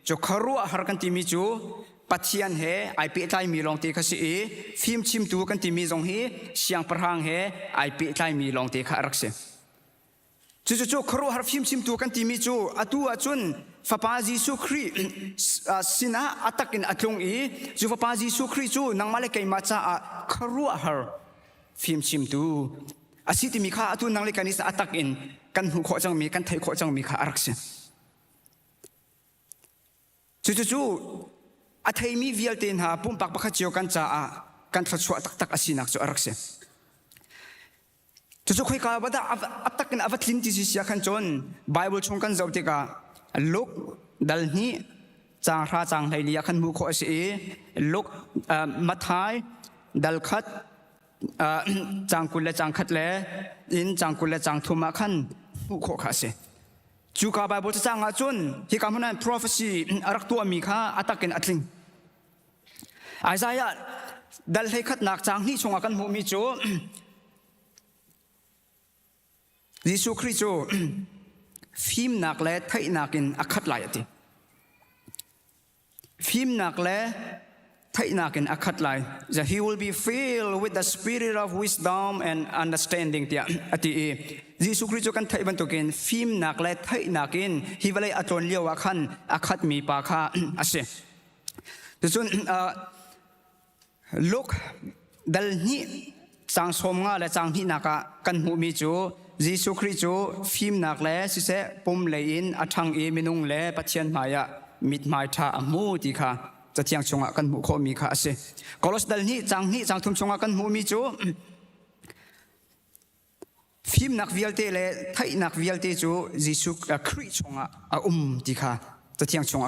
จูคารัวหากันที่มีจูปัจเจียนเฮไอพีไทมีลองเตะขสีฟิมชิมตูกันที่มีจงเฮเสียงพระเฮไอพีไทมีลองเตะขารักเสจู่ครัวหาฟิมชิมตูกันที่มีจูอตัวจุนฟ้าปาจิสุครีสินะอัตักินอัตลงจูฟ้าปาจิสุครีจูนังมาเลกัยมาจ้าครัวหาฟิมชิมตูอาศิติมีข้าอตุนังเลกัยนิสอัตักินกันหูขอจังมีกันไทยขอจังมีข้ารักเสียจู่อัตไทยมีวิลเตนหาปุ่มปักปักเจียวกันจ้ากันทัดชัวตักอาศินักจูรักเสียจู่คุยกันว่าอัตกันอวัตลินที่สิเสียขันจนไบเบิลชงกันเจ้าติกาลุกดัลนี้จางราจางไทยเลียขันมุขอเสียลุกมัทไทยดัลขัดจางกุลและจางขัดและอินจางกุลและจางทุมาขันมุขอเสียจู่กับไบเบิลจะจางอาจนที่คำนั้น prophecy รักตัวมีข้าอัตกันอัตลิงไอ้ใจดัลให้ขัดนักจางนี้ชงกันมุมีโจยิสุคริสต์ฟิล์มนักเล่ไทยนักินอักขัดลายติฟิล์มนักเล่ไท thay nakin akhat lai that he will be filled with the spirit of wisdom and understanding tia ati e Jesu Christ kan thai ban token film nak lai thai nakin hi walai aton liawa khan akhat mi pa kha ase chun look dal ni chang som nga la chang hi naka kan mu mi chu Jesu Christ chu film nak le si se pum le in athang e minung le pathian maya mit mai tha amu ti khaจะเที่ยงชงกันหมู่ข้อมีค่ะสิกอลสดัลนี้จังทุ่มชงกันหมู่มีจูฟิล์มนักวิลเตเลไทยนักวิลเตจูจิสุคริชงดีค่ะจะเที่ยงชง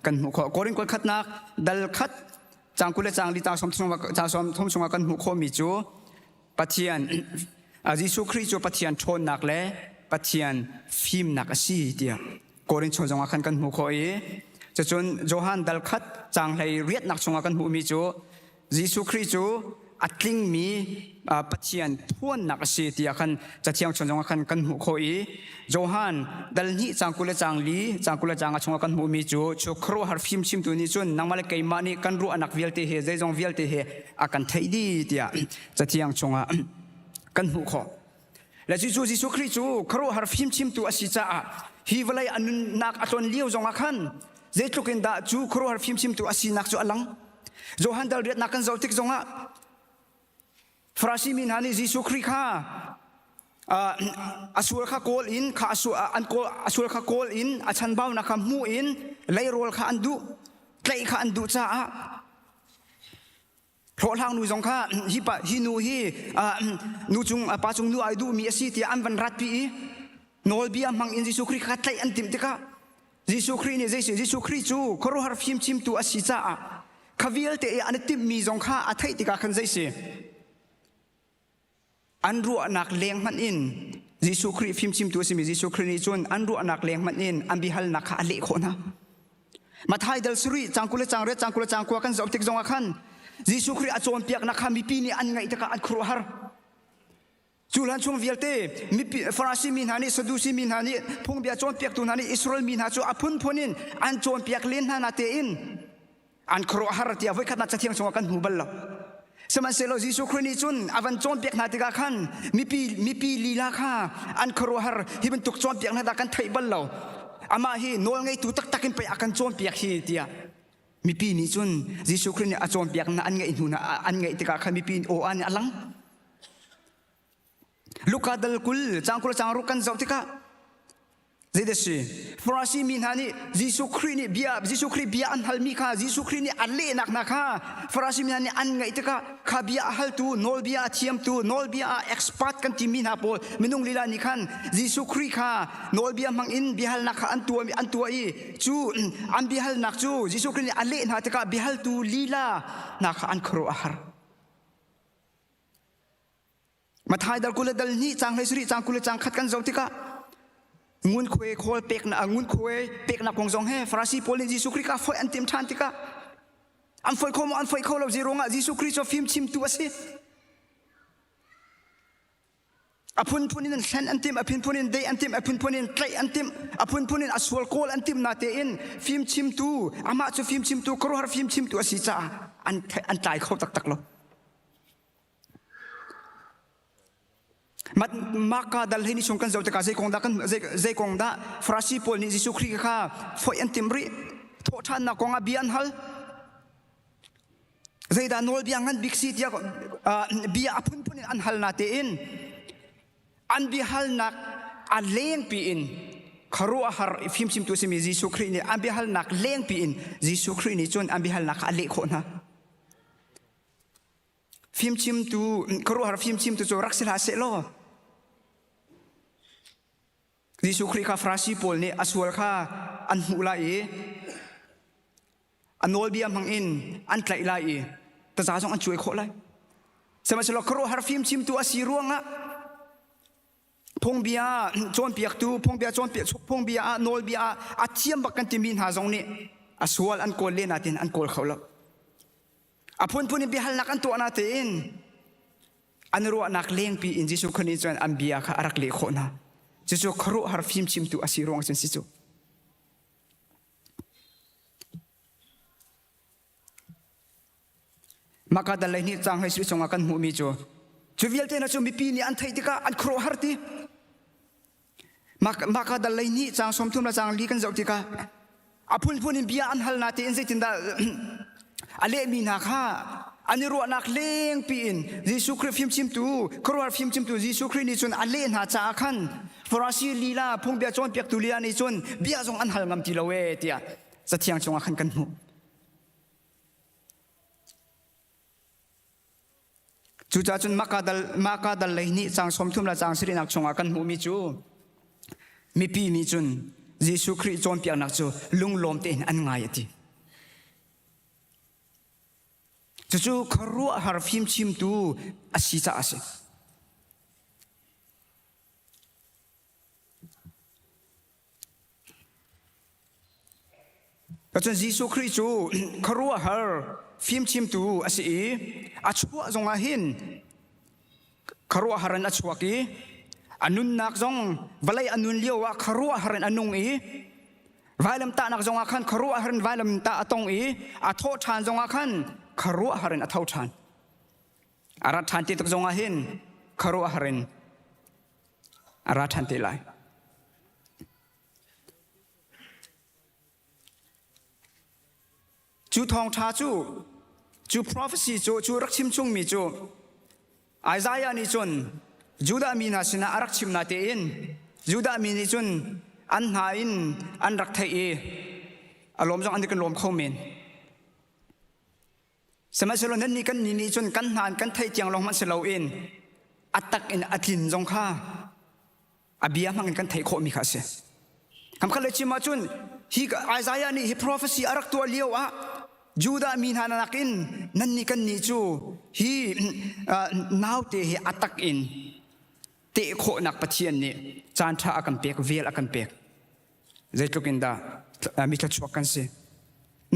กันหมู่ข้อกอรินกอลขัดนักดัลขัดจังกุเลจังลิตาสมทุ่มชงกันหมู่ข้อมีจูปัจเจียนจิสุคริจูปัจเจียนชนนักเลปัจเจียนฟิล์มนักสีเดียกอรินชงกันหมู่ข้อจะจนโจฮันดัลคัดจางให้เรียดนักชงกันหูมีจูยิสุคริจูอัดลิงมีปัจเจียนทวนนักเสียตีกันจะเที่ยงชงกันหูโคอีโจฮันดัลนี้จางกุเลจางลีจางกุเลจางชงกันหูมีจูชูครูฮาร์ฟิมชิมตัวนี้จนนังมาเลกไกมานี่กันรู้อนักวิลเตเฮใจจงวิลเตเฮอากันไทยดีตีจะเที่ยงชงกันหูโคและยิสุคริจูครูฮาร์ฟิมชิมตัวสิจ้าฮีวไลอันนักอัตนเลี้ยวจงกันเจ้าทุกคนด่าจูครัวฟิล์มชิมตัวอาศินักจูอลังโจฮันดัลเรียดนักกันเจ้าติกจงะฟราชิมินฮันนี่จิสุคริข้าอาสุรข้าโกลอินข้าอาสุรข้าโกลอินอาชันบ่าวนักมูอินไล่โรลข้าอันดูไล่ข้าอันดูจ้าโผล่ทางนูจงข้าฮินูฮีนูจงป้าจงนูไอดูมีอาศิที่อันวันรัดปีโนลบีอัมมังอินจิสุคริข้าไล่อันติมติกายิสุครินี่ยิสุคริจูครูฮาร์ฟิมชิมตัวอาศิจ้าขวิลเตออันติมมีจงข้าอัฐิติกาขันใจสิอันรู้นักเลี้ยงมันอินยิสุคริฟิมชิมตัวสิมียิสุครินี่จนอันรู้นักเลี้ยงมันอินอันบิฮัลนักอาเลโคนะมาไทยเดลสุริจังกุเลจังเรจังกุเลจังกัวกันจบติกจงอาขันยิสุคริอาจวนเปียกนักขามีปีนี่อันไงติกาอันครูฮาร์จูลันชงวิลเตมีฟราชิมินฮานี่สดูชิมินฮานี่พงเบียจวนเปียกตุนฮานี่อิสราเอลมินฮาจูอพุนพนินอันจวนเปียกเลนฮานาเตอินอันครัวฮาร์ติอาไว้ขัดนัดจะเที่ยงชงกันหูบัลล์สมัยเซโลจิสุครินิจุนอวันจวนเปียกนาติกาขันมีปีลีลาค่ะอันครัวฮาร์ฮิบันตุกจวนเปียกนาตากันไทยบัลล์อามาฮีโนลไงตุตักกินไปอากันจวนเปียกฮีเตียมีปีนี้จุนจิสุครินิอาจวนเปียกนาอันไงอินหูนาอันไงติกาขันมีปีโออันอลังลูกาดัลกุลจังกุลจังรุกันเจ้าติกาเจเดชีฟราชิมินฮานี่ยิสุครินี่เบียยิสุคริเบียอันฮัลมีค่ะยิสุครินี่อันเล่นักนักค่ะฟราชิมินฮานี่อันไงติกาข้าเบียฮัลตูโนลเบียเทียมตูโนลเบียเอ็กซ์พาร์ตกันที่มินฮาโปมินุงลีลานี่ขันยิสุคริค่ะโนลเบียมังอินบิฮัลนักค่ะอันตัวอีจูอันบิฮัลนักจูยิสุครินี่อันเล่นักติกาบิฮัลตูลีลานักอันครัวอาหารมาไทยดัลกุเลดัลนี่จังเลยสุริจังกุเลจังขัดกันเจ้าติกางุนคุยโคลเป็กนะงุนคุยเป็กนะกงจงเฮฟราซีโพลินจิสุคริกาฝอยอันเต็มทันติกาอันฝอยโคมอันฝอยโคลเราจีรงะจิสุคริโซฟิมชิมตัวสิอพุนพุนินเซนอันเต็มอพุนพุนินเดอันเต็มอพุนพุนินไตอันเต็มอพุนพุนินอสวลโคลอันเต็มนาเตอินฟิมชิมตัวอามาจูฟิมชิมตัวครูฮาร์ฟิมชิมตัวสิจ้าอันตายเขาตักโลมากาดัลให้นิชงกันเจ้าตะกาใจกงดากันใจกงดาฟราชิโพลนี่จิสุคริกาฝอยอันติมริโทษท่านนักกงอาบีอันฮัลใจดานอลบีอังกันบิ๊กซีที่บีอาพุนพุนอันฮัลนาเตอินอันบีฮัลนักอันเลี้ยงปีอินคารุอาหารฟิมชิมตัวสิมีจิสุครินี่อันบีฮัลนักเลี้ยงปีอินจิสุครินี่จนอันบีฮัลนักอันเลี้ยงคนนะฟิมชิมตัวคารุอาหารฟิมชิมตัวจะรักษาเสร็จแล้วยิสุคริกาฟราชิโพลนี่อสวลข้าอันหูลายอันโนลบียมังอินอันไกลลายแต่จ้าจงอันช่วยคนเลยสมัยฉลองครูฮาร์ฟิมชิมตัวสีร่วงอะพงเบียจวนเปียกตูพงเบียจวนเปียกพงเบียโนลเบียอัดเทียมบักกันติมินหาจงนี่อสวลอันโกลเลนาตินอันโกลเขาละอพุนพุนิบิฮัลนักอันตัวนาตินอันรัวนักเลี้ยงปีอินยิสุคริจวนอันเบียข้ารักเลี้ยคนนะจิจูครูฮาร์ฟิมชิมตัวอาศิรวงจนจิจู มากัดเลยนี่จังให้สิส่งกันหูมีจูจูเวลเตนะจูมีปีนี่อันไทยติกาอันครัวฮาร์ตีมากัดเลยนี่จังสมทุนละจังลีกันเจ้าติกาอพุนพุนินเบียอันฮัลนาตีอินเซตินดาอเลมีนาค่าอันนี้รัวนักเลงปีนยิสุคริฟิมชิมตูครัวฟิมชิมตูยิสุครินี่จนอเลนหาจ้าขันฟราซีลีลาพงเบียจอนเปียกตุลียนี่จนเบียจงอันฮัลงามติลาเวตียจะเที่ยงจงขันกันหูจูจ้าจนมากัดเลยนี่จังสมทุมละจังสิรินักจงกันหูมีจูมีปีมีจนยิสุคริจอนเปียกนักจูลุงลมเต็นอันง่ายตีจู่ๆครัวหาฟิมชิมตูอาศิษาอาศัยก็จนยิสุคริสต์ครัวหาฟิมชิมตูอาศัยอาชัวจงอาหินครัวหารันอาชัวกีอันนุนนักจงวลัยอันนุนเลี้ยวว่าครัวหารันอันนุงอีวายลำตานักจงอาขันครัวหารันวายลำตาอตงอีอาโทชานจงอาขันครัวหารันอัทาวชานอารัฐานติตกจงอาหินครัวหารันอารัฐานติไลจูทองชาจู prophecy จูรักชิมชุงมีจูไอซายานี่จนจูดามีนาสินะรักชิมนาเตอินจูดามีนี่จนอันหาอินอันรักไทยอารมณ์จงอันนี้กันรวมเข้าเมนสมัยสโลนั้นนี่กันนี่จนกันหานกันไทยเจียงลงมันสโลอินอัตตักอินอัตินจงข้าอเบียมังกันไทยโคมีข้าเสียคำขันเลยชิมาจนฮีไอซายานี่ฮี prophecy รักตัวเลี้ยวอะจูดามีนานักอินนั่นนี่กันนี่จูฮีนาวเตฮีอัตตักอินเตะโคนักปะเทียนนี่จานท่าอากันเปียกเวลอากันเปียกเจ็ดลูกินดามีทัชวกันเสีย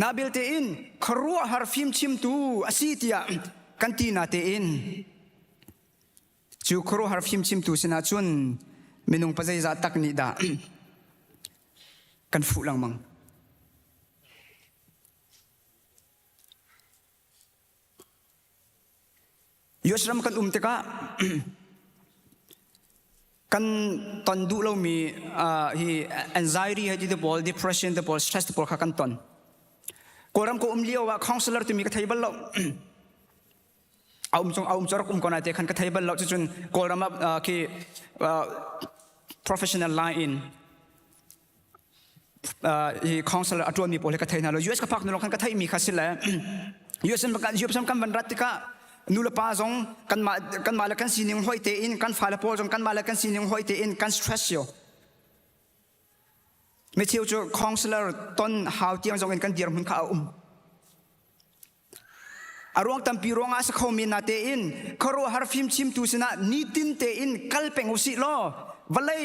นาเบลเตอินครัวฮาร์ฟิมชิมตูอาศิติยากันตีนาเตอินจูครัวฮาร์ฟิมชิมตูสินาจุนเมนุงปัจจัยจัตักนิดากันฟูลังมังยศรำกันเตกะกันตอนดูเรามีฮี anxiety ให้ที่เดบอล depression เดบอล stress เดบอลขักันตอนกรำก็เลี้ยวว่า counselor ตัวมีกระทายบัลเราเอาจรักก่อนนะแต่ขันกระทายบัลเราจนกรำคือ professional line ฮี counselor อัตวนมีโปรเลกระทายนะเรา US กับพักนรกขันกระทายมีข้าศึกแล้ว US กันบรรทัดก็นูละป้าจงกันมาแล้วกันสิ่งห้อยเตอินกันฝ่ายละพอจงกันมาแล้วกันสิ่งห้อยเตอินกันสตรสอยู่ไม่เที่ยวจะคอนซัลเลอร์ต้นหาวเตียงจงกันเดียร์มันข้าวอารมณ์ตั้มปีรองอาสเขามีนาเตอินคารัวฮาร์ฟิมชิมตูสินะนิตินเตอินกัลเป็งอุสิโลวันเลย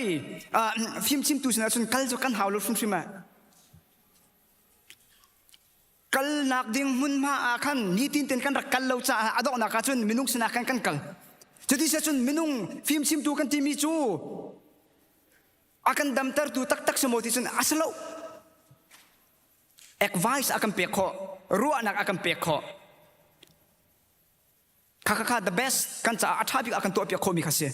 ฟิมชิมตูสินะจนกัลจะกันหาวลุฟุ่มฟิมากัลนักดิ่งมุนมาอาคันนิตินเต็นกันรักกัลเลวจ้าอดอกนักจนมินุงสนากันกัลจุดที่เสียจนมินุงฟิมชิมตูกันที่มีจูakan damtar tu tak semua tisun aslo advice akan pekho ruwa nak akan pekho kakak the best kan sa athabi akan to pekho mi khase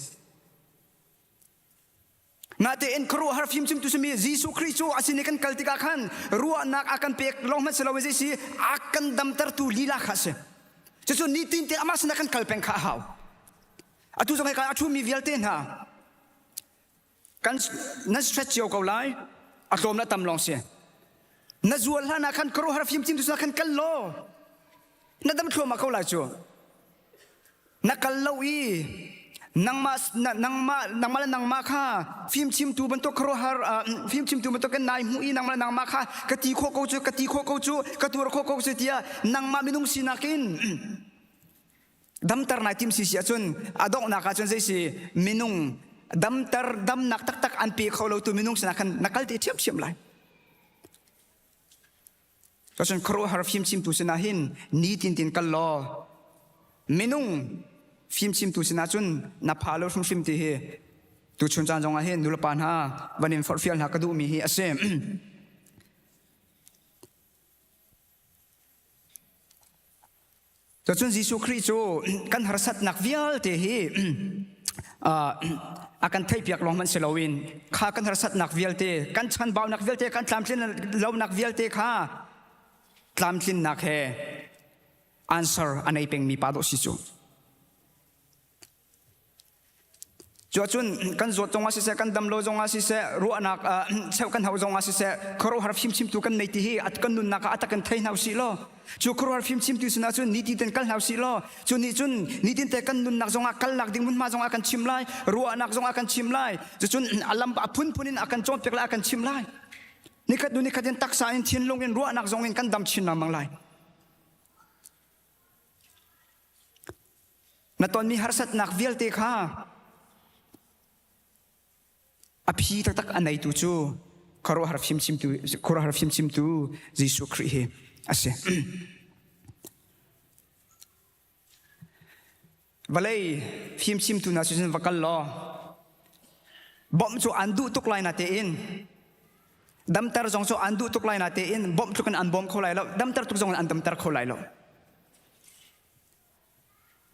ngate en kru har fim chim tu semi jisu kristo asini kan kaltika khan ruwa nak akan pek longman selawe si akan damtar tu lila khase chusu nitin te amas na kan kalpeng kha haw atu jong ka atu mi vialten haกันนั่นสเตรชเชียวเขาไล่อารมณ์น่ะตำลองเสียนั่นจวนละนักขันครูฮาร์ฟิมจิมตุสนักขันกันโลนั่นดำชัวมาเขาไล่ชัวนักกันโลอีนังมาค่ะฟิมชิมตูบรรทุกครูฮาร์ฟิมชิมตูบรรทุกกันนายหูอีนังมาค่ะกะตีโคกูจูกะะตัวโคกูจูเดียนังมามินุงสินักินดำตร์นายทีมสิเสียจนอดอกนักจนสิมินุงดำนักตักอันปีเขาเราตัวมินุงสนักกันนักกัลที่เทียมไรก็ฉันครูฮาร์ฟิมชิมตุสนาหินนี่ตินกันล้อมินุงฟิมชิมตุสนาจุนนับพาโลฟิมตีเฮตุชุนจานจงอาหินดูลปานฮาวันนี้ฟอร์ฟิลนักกระดูมีเฮอเซม จะจนยิสุคริสต์กันหาสัตนักวิลเตฮีอากันไทยเปียกลองมันเสลวินข้ากันหาสัตนักวิลเตกันชันเบานักวิลเตกันตามทิ้นเรานักวิลเตข้าตามทิ้นนักเฮ answer อันไหนเป็นมีปาดสิจูจวนกันจวดจงอาศิเสกันดำโลจงอาศิเสรู้นักเซลกันหาจงอาศิเสครอหาฟิมชิมตุกันในที่ฮีอัดกันนุนนักอัดกันไทยหาสิโลจูครอหาฟิมชิมตุสนาจุนนิติเต็นกันหาสิโลจุนนิติเต็นกันนุนนักจงอากันหลักดิ่งมุนมาจงอากันชิมไลรู้นักจงอากันชิมไลจุนอัลลัมปะพุนินอากันโจมเปกละอากันชิมไลนี่คัดดูนี่คัดยันตักษาอินเทียนลงยันรู้นักจงอินกันดำชินนามังไลนัดตอนมีหาสัตนักเวลเตค่ะอภิตักอันไหนตูจูคารวะหาฟิมชิมตูยิสุคริสต์อาเซวันเลยฟิมชิมตูน่าจะเป็นวักลอบอมจูอันดูตุกไลนาเตอินดัมตาร์จงจูอันดูตุกไลนาเตอินบอมจูกันอันบอมเขาไลแล้วดัมตาร์ตุกจงอันดัมตาร์เขาไลแล้ว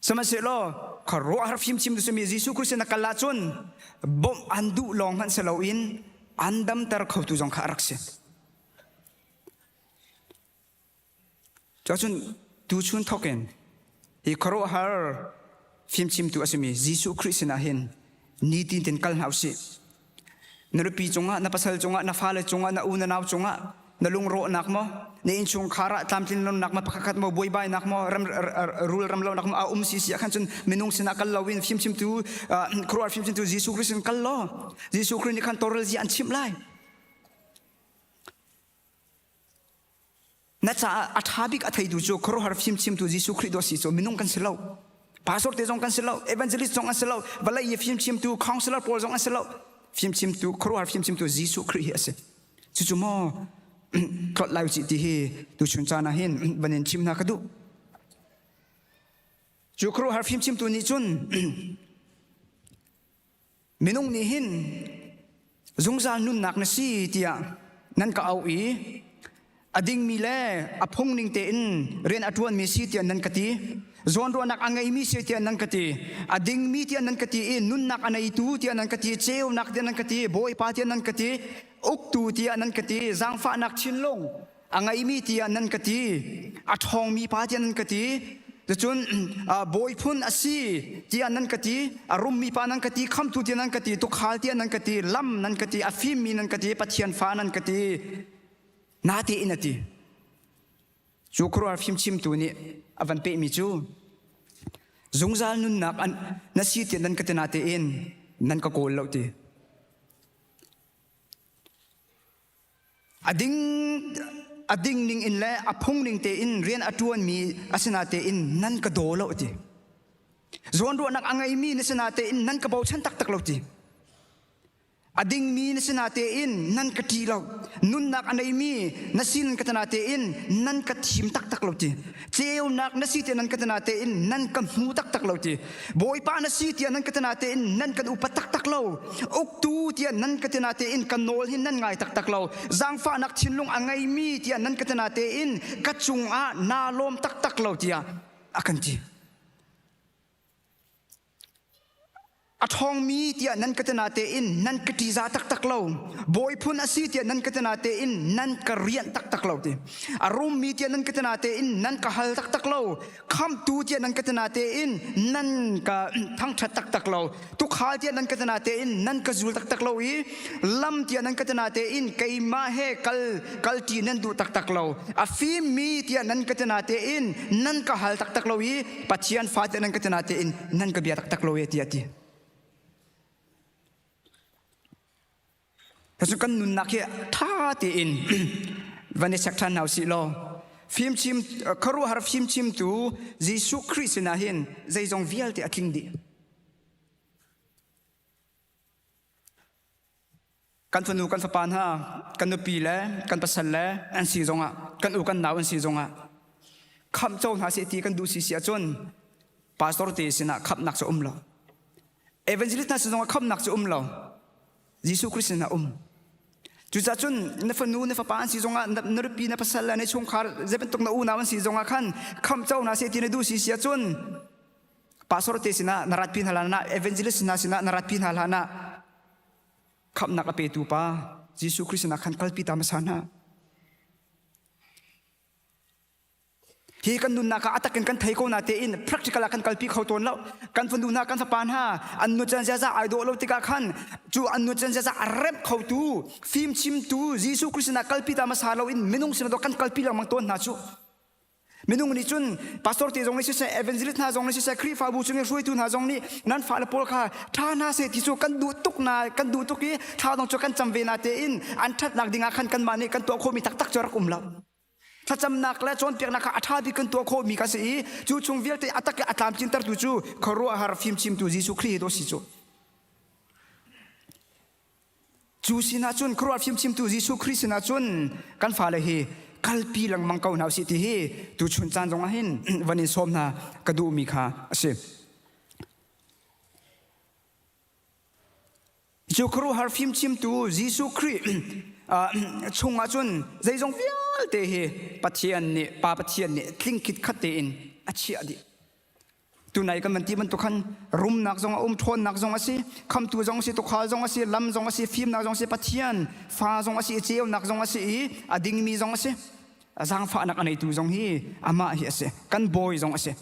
สมัยเสร็จแล้วขอรู้หาฟิมชิมดูสมียิสุคริสต์นักลาจุนบ่มอันดูลองมันเสลาอินอันดัมตาร์เขาตุจงขารักเสียจะจุนดูชุนทอกันอีขอรู้หาฟิมชิมดูสมียิสุคริสต์นะเห็นนิติเต็นกัลหาวสินรปีจงะนปัสสาวะจงะนฟ้าเลจงะนอูนนาวจงะนลุงโรนักมั้งในอินชงคาระตามที่นนักมาพักขัดมาบวยใบนักมั้งรูลรำลานักมั้งสิสิขันจนมินุงสินักกัลลาวินฟิมชิมตูครัวฟิมชิมตูยิสุคริสต์กัลลายิสุคริสต์นี่ขันตอร์ลจีอันชิมไลนั่นจะอัฐาบิกอัฐายดูโจครัวฟิมชิมตูยิสุคริสต์ด้วยสิโจมินุงกันเสลาพาสปอร์ตจงกันเสลาเอเวนเจลิสต์จงกันเสลาบัลลัยฟิมชิมตูคาวน์ซิลเลอร์พอลจงกันเสลาฟิมชิมตูครัวฟิมชิมตูยิสุคริสต์จู่ๆมั้งคลอดลายจิตที่เฮดูชุนจานาเห็นบันเนชิมนักดูจูครูหาฟิมชิมตัวนี้จุนมินุงนี่เห็นจงจานุนนักนสีเตียนั่นก็เอาอีอดิ่งมีเล่อพงนิงเตอินเรียนอดวนมีสีเตียนั่นกตีจวนรัวนักอังไงมีสีเตียนั่นกตีอดิ่งมีเตียนั่นกตีอินนุนนักอันไหนตูเตียนั่นกตีเจ้านักเตียนั่นกตีบอยปาเตียนั่นกตีอุกตูเตียนั่นกตีจางฟ้านักชินลงอังไงมีเตียนั่นกตีอัทองมีปาเตียนั่นกตีจะจนบอยพุนอาศีเตียนั่นกตีอารมณ์มีปานั่นกตีคำตูเตียนั่นกตีตุกขาเตียนั่นกตีลำนั่นกตีอฟิมมีนั่นกตีปัทเทียนฟ้านั่นกตีนาทีอินตีจูครัวฟิมชิมตัวนี้อวันเปมิจูจงจานุนนักอันนัสีเตียนั่นกตีนาทีอินนั่นก็โกลแล้วตีอดิ่งนิ่งอินและอพงนิ่งเตอินเรียนอดวนมีอาสนาเตอินนั่นก็โดแล้วตีจวนรัวนักอังไงมีนิสนาเตอินนั่นก็เบาฉันตักแล้วตีอดิ่งมีนิสนาเตอินนั่นก็ทีเรานุนนักอันไหนมีนัสินกัตนาเตอินนั่นก็ทีมตักเราตีเจ้านักนัสิเตนั่นกัตนาเตอินนั่นก็หูตักเราตีบอยป้านัสิเตียนั่นกัตนาเตอินนั่นก็อุปตักเราอุกตูเตียนั่นกัตนาเตอินกันโนลหินนั่นไงตักเราจางฟ้านักชินลงอังไงมีเตียนั่นกัตนาเตอินกัจจุงอานาลมตักเราตีอากันตีอทองมีเตียนั่นกัตนาเตอินนั่นกติจาตักเราบอยพุนอาศีเตียนั่นกัตนาเตอินนั่นกเรียนตักเราตีอารมณ์มีเตียนั่นกัตนาเตอินนั่นกหัลตักเราคำตูเตียนั่นกัตนาเตอินนั่นกทั้งชัดตักเราทุกขาเตียนั่นกัตนาเตอินนั่นกจูลตักเราอีลำเตียนั่นกัตนาเตอินไกมาเฮกัลตีนั่นดูตักเราอฟิมีเตียนั่นกัตนาเตอินนั่นกหัลตักเราอีปัจเจียนฟ้าเตียนั่นกัตนาเตอินนั่นกเบียตักเราเอตีตีถ้าสุกันนุนนักเฮท่าตีอินวันนี้สักท่านเอาสิโลฟิมชิมครัวหาฟิมชิมตูยิสุคริสต์นะเห็นใจจงวิลเตอคิงดีกันฟนูกันฟปานฮะกันนุปีเล่กันปัสสาวะอันสีจงอ่ะกันอุกันหนาวอันสีจงอ่ะคำโจหาเสียทีกันดูสิเสียจนพาสตอร์เตสินะขับนักจะเราเอเวนเจลิสต์น่าจะจงขับนักจะเรายิสุคริสต์นะ จุดจุนนฟนูนฟปานสีจงอ่ะนรปีนภาษาละในช่วงคาร์เจ็บตกนาอูนาวันสีจงอ่ะขันคำเจ้านาเสตินดูสีเสียจุนปาสโรเตสินะนรัตพินหลานะเอเวนเจลิสนะสินะนรัตพินหลานะคำนักอเปตูปายิสุคริสต์นักขันคัลปิตามสานะฮีกันนุนนักอัตกันกันไทยก็นาเตอิน practical กันคัลปิเขาตัวแล้วกันฟันดูนักกันสปานฮาอันนุจันเจซ่าไอดอลติกาขันจูอันนุจันเจซ่าเร็บเขาตูฟิล์มชิมตูยิสุคริสต์นักคัลปิตามสาเราอินมินุงสิมาตัวกันคัลปิลังมังตัวนาจูมินุงนี่จุนพาสตอร์ที่จงนี่ใช่เอเวนเจลิสต์นะจงนี่ใช่ครีฟาบูจุงช่วยตุนนะจงนี่นั่นฟาลปอลค่ะท่านาเสติจูกันดูตุกนากันดูตุกี้ท่าต้องจูกันจำเวนาเตอินอันทัดนักดิ่งขันกันมานี่กันตัวโคมีตักจรักแล้วถ้าจำนักและจนเปียกนักอัฐาบิกันตัวโคมีกันสิจูชงเวลที่อัตกอัตามจินตร์ตูจูขรัวหาฟิมชิมตูยิสุครีโดสิจูสินาจุนขรัวฟิมชิมตูยิสุครีสินาจุนกันฟาเลฮีคัลปีลังมังเกาหนาวสิที่ฮีตูชุนจานจงอาหินวันนี้สมนากระดูมีค่ะเสียจูครัวหาฟิมชิมตูยิสุครีชงอาจุนใจจงเฟียลเตฮีปัจเจียนนี่ปาปัจเจียนนี่คลิ้งคิดขัดเตอินอัจฉริยะตัวไหนกันมันที่มันตุขันรุมนักจงทนนักจงอาศัยคำตัวจงอาศัยตุขาจงอาศัยลำจงอาศัยฟิล์มนักจงอาศัยปัจเจียนฟ้าจงอาศัยเจียวนักจงอาศัยอดิ่งมีจงอาศัยสังฟ้านักอันไหนตัวจงฮีอามาฮีอาศัยกันบอยจงอาศัย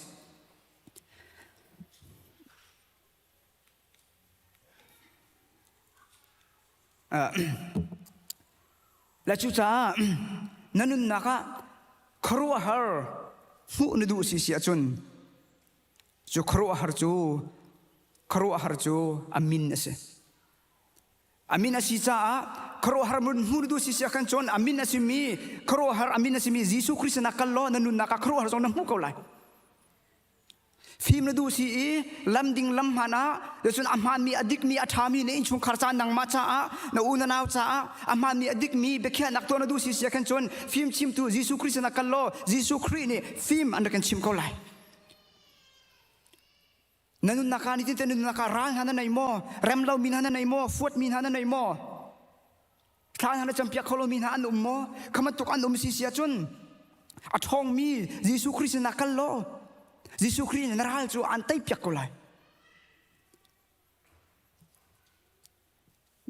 และจุจ้านั่นนักครัวฮาร์หูนดูสิเสียจนจูครัวฮาร์จูอามินนะสิอามินนะสิจ้าครัวฮาร์มุนหูนดูสิเสียกันจนอามินนะสิมีครัวฮาร์อามินนะสิมียิสุคริสต์นักล้อนั่นนักครัวฮาร์จงนั่งหูเขาไลฟิล์มนดูสิลำดิ่งลำหานะเดี๋ยวส่วนอามันมีอดิกมีอัฐามีในอินชุงคาร์จานังมาจ้าณอูนานาวจ้าอามันมีอดิกมีเบคแค่นักตัวนดูสิเสียกันจนฟิล์มชิมตูยิสุคริสต์นักล้อยิสุคริสต์นี่ฟิล์มอันเดียกันชิมเขาไลนั่นนักการนี่ที่นั่นนักร้านหันในหม้อแรมเรามีหันในหม้อฟวดมีหันในหม้อทานหันจำเปียกเขาเรามีหันหม้อขมันตุกอันสิเสียจนอัฐองมียิสุคริสต์นักล้อยิสุคริสต์นราลจูอันไตเปียกกูไล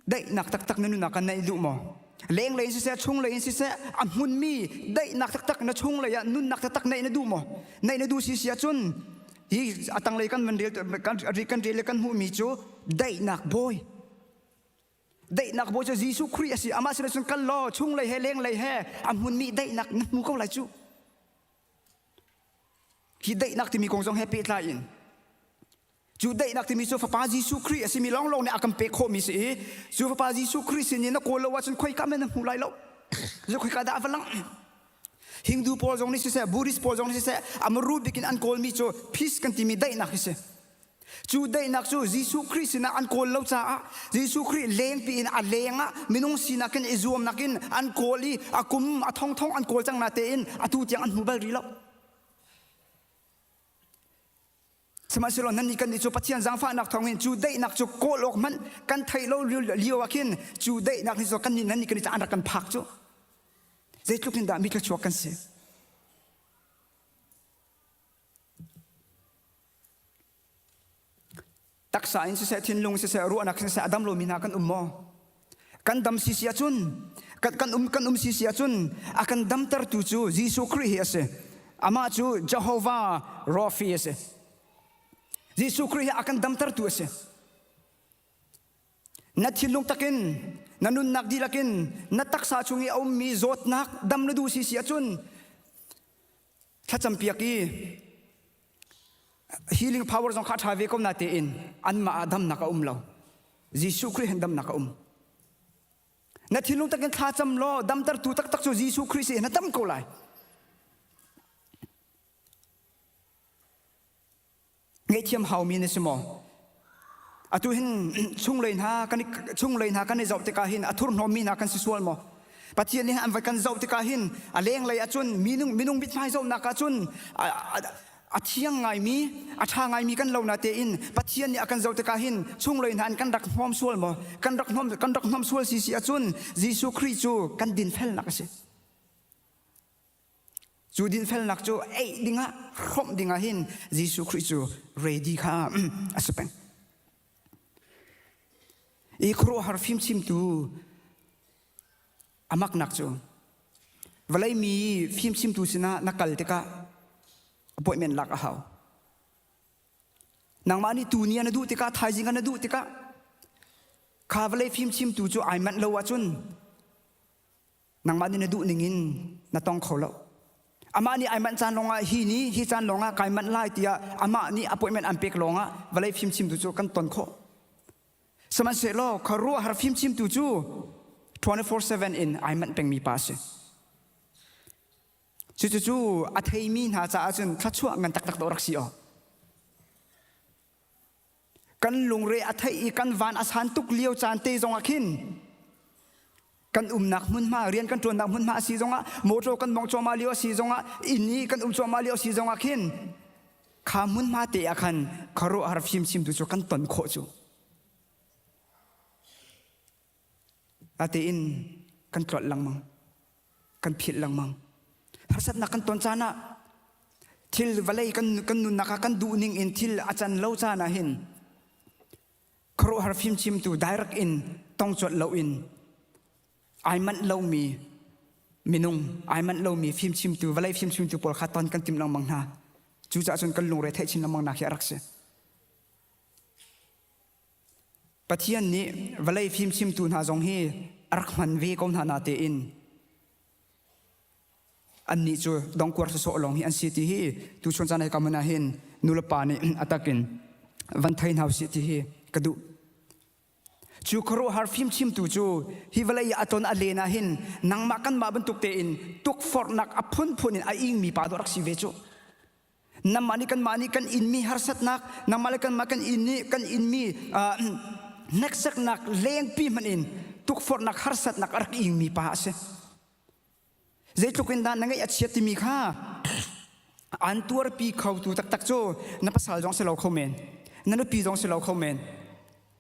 ได้นักตักนั่นนักกันในดูมอเลี้ยงเลยสิเสชงเลยสิเสอันหุ่นมีได้นักตักนั่นชงเลยนุ่นนักตักในดูมอในดูสิเสียจนฮีอัตังเลยกันมันเรียกันเรียกันหูมีจูได้นักบอยได้นักบอยจะยิสุคริสต์สิอามาสิเลสุนกันล้อชงเลยเฮเลี้ยงเลยเฮอันหุ่นมีได้นักมูเขาไลจูที่ได้นักที่มีกองจงแฮปปี้ทายอินจูได้นักที่มีสุภาพยิสุคริสต์สิมีลองในอากัมเปโคมีสิสุภาพยิสุคริสต์นี่นักโกลว่าฉันคุยกันไม่นหูไหลแล้วจะคุยกันได้ฝรั่งฮินดูพอจงนี่สิเสบุริสพอจงนี่สิเสอามารูบิกินอันโกลมีจูพิสกันที่มีได้นักสิเสจูได้นักจูยิสุคริสต์นะอันโกลแล้วจ้ายิสุคริสต์เลี้ยงปีนอันเลี้ยงมินุงสีนักกินอิจวมนักกินอันโกลีอากุมอาทองอันโกลจังนาเตอินอาตูเจียงอันหูเบลรีแล้วสมัยสิลนั้นนี่กันจูปัจจัยจังฟ้านักทองเห็นจูได้นักจูโกลกมันกันไทยเราเลี้ยวกินจูได้นักนี่จูกันนี่นั้นนี่กันจะอันรักกันพักจูเจ้าลูกนี่ดามีกระชัวกันเสียตักษาอินสิเสทินลุงสิเสรู้นักสิเสอดัมโลมินากันมอกันดำสิเสียจุนกันสิเสียจุนอากันดำตรตูจูยิสุคริสต์เสอามาจูเยโฮวารอฟีเสยิสุคริสต์akan dam tertu ase nathilung takin nanun nak dilakin natak sa chungi au mi zot nak dam na du si sia chun thacham piaki healing power jong kha thave kom na te in an ma adam naka umlo jisu khrist dam naka nathilung takin thacham lo dam tertu tak chu jisu khrist na dam ko lai ngay thiam hào mi nè mò, atu hin chung lên ha kan ni zau te ka hin athur nom mi na kan si sual mo, pathian ni am vai kan zau te ka hin a leng lai achun minung bit mai zau na ka chun อาเทียงไงมีอาชาไงมีกันเรานาเตอินปัจเจียนเนี่ยกันเจ้าตะกาหินช่วงเลยนานกันรักน้อมส่วนบ่กันรักน้อมส่วนสิอาจุนยิสุคริสต์กันดินเฟลนักสิจูดินเฟลนักจูดิงะคมดิงะหินยิสุคริสต์เรดี้ค่ะอาสเปนอีครัวฮาร์ฟิมชิมตูอามักนักจูเวลามีฟิมชิมตูสินะนักกัลติกะappointment lak ahaw nang mani tu nia na du tika thai jinga na du tika khavale phim chim tu chu ai man lo achun nang mani na du ningin na tong kholo ama ni ai man chan longa hi chan longa kai man lai tia ama ni appointment ampek longa vale phim chim tu chu kan ton kho saman se lo kharu har phim chim tu chu 24/7 in ai man peng mi pa seจู่ๆอาเทมีน่าจะอาจจะทัดช่วงกันตักตัวรักษีอกันลุงเรอาเทอีกันวานอาสานตุกเลี้ยวจานเตจงอาคินกันนักมุนมาเรียนกันจวนนักมุนมาสีจงอาโมโจกันมองจวมาเลี้ยวสีจงอาอินนี้กันจวมาเลี้ยวสีจงอาคินขามุนมาเตอาคันคารุอาร์ฟิมชิมดูจูกันตนโคจูอาเตอินกันกรดลังมังกันผิดลังมังharsat na kan ton chana thil valai kan nun naka kan du ning in thil achan lo chana hin khro har phim chim tu direct in tong chot lo in ai man lo mi minung ai man lo mi phim chim tu valai phim chim tu por khaton kan tim lang mang na chu cha chun kan lung re thai chin lamang na khi arak se pathian ni valai phim chim tu na jong hi arak man ve kom na te inอันนี้จูดองกวาร์สโซลงฮีอันสิทธิฮีตุชนจานให้กำมันหินนุลปานีอัตกินวันไทยนาวสิทธิฮีกระดูจูครูฮาร์ฟิมชิมตุจูฮิวเลยอัตนอเลนาหินนังมากันมาบรรทุกเตอินตุกฟอร์นักอพุนพุนินไออิงมีปาดรักสิเวจูน้ำมันกันอินมีฮาร์สัตนักน้ำมันกันอินมีนักสักนักเลี้ยงปีมันอินตุกฟอร์นักฮาร์สัตนักรักอิงมีปาเสเจตุกินดานนั่งไอเชียติมีค่าอันตัวปีเขาตูตักโจนับภาษาจงเสลาคอมเมนนั่นปีจงเสลาคอมเมน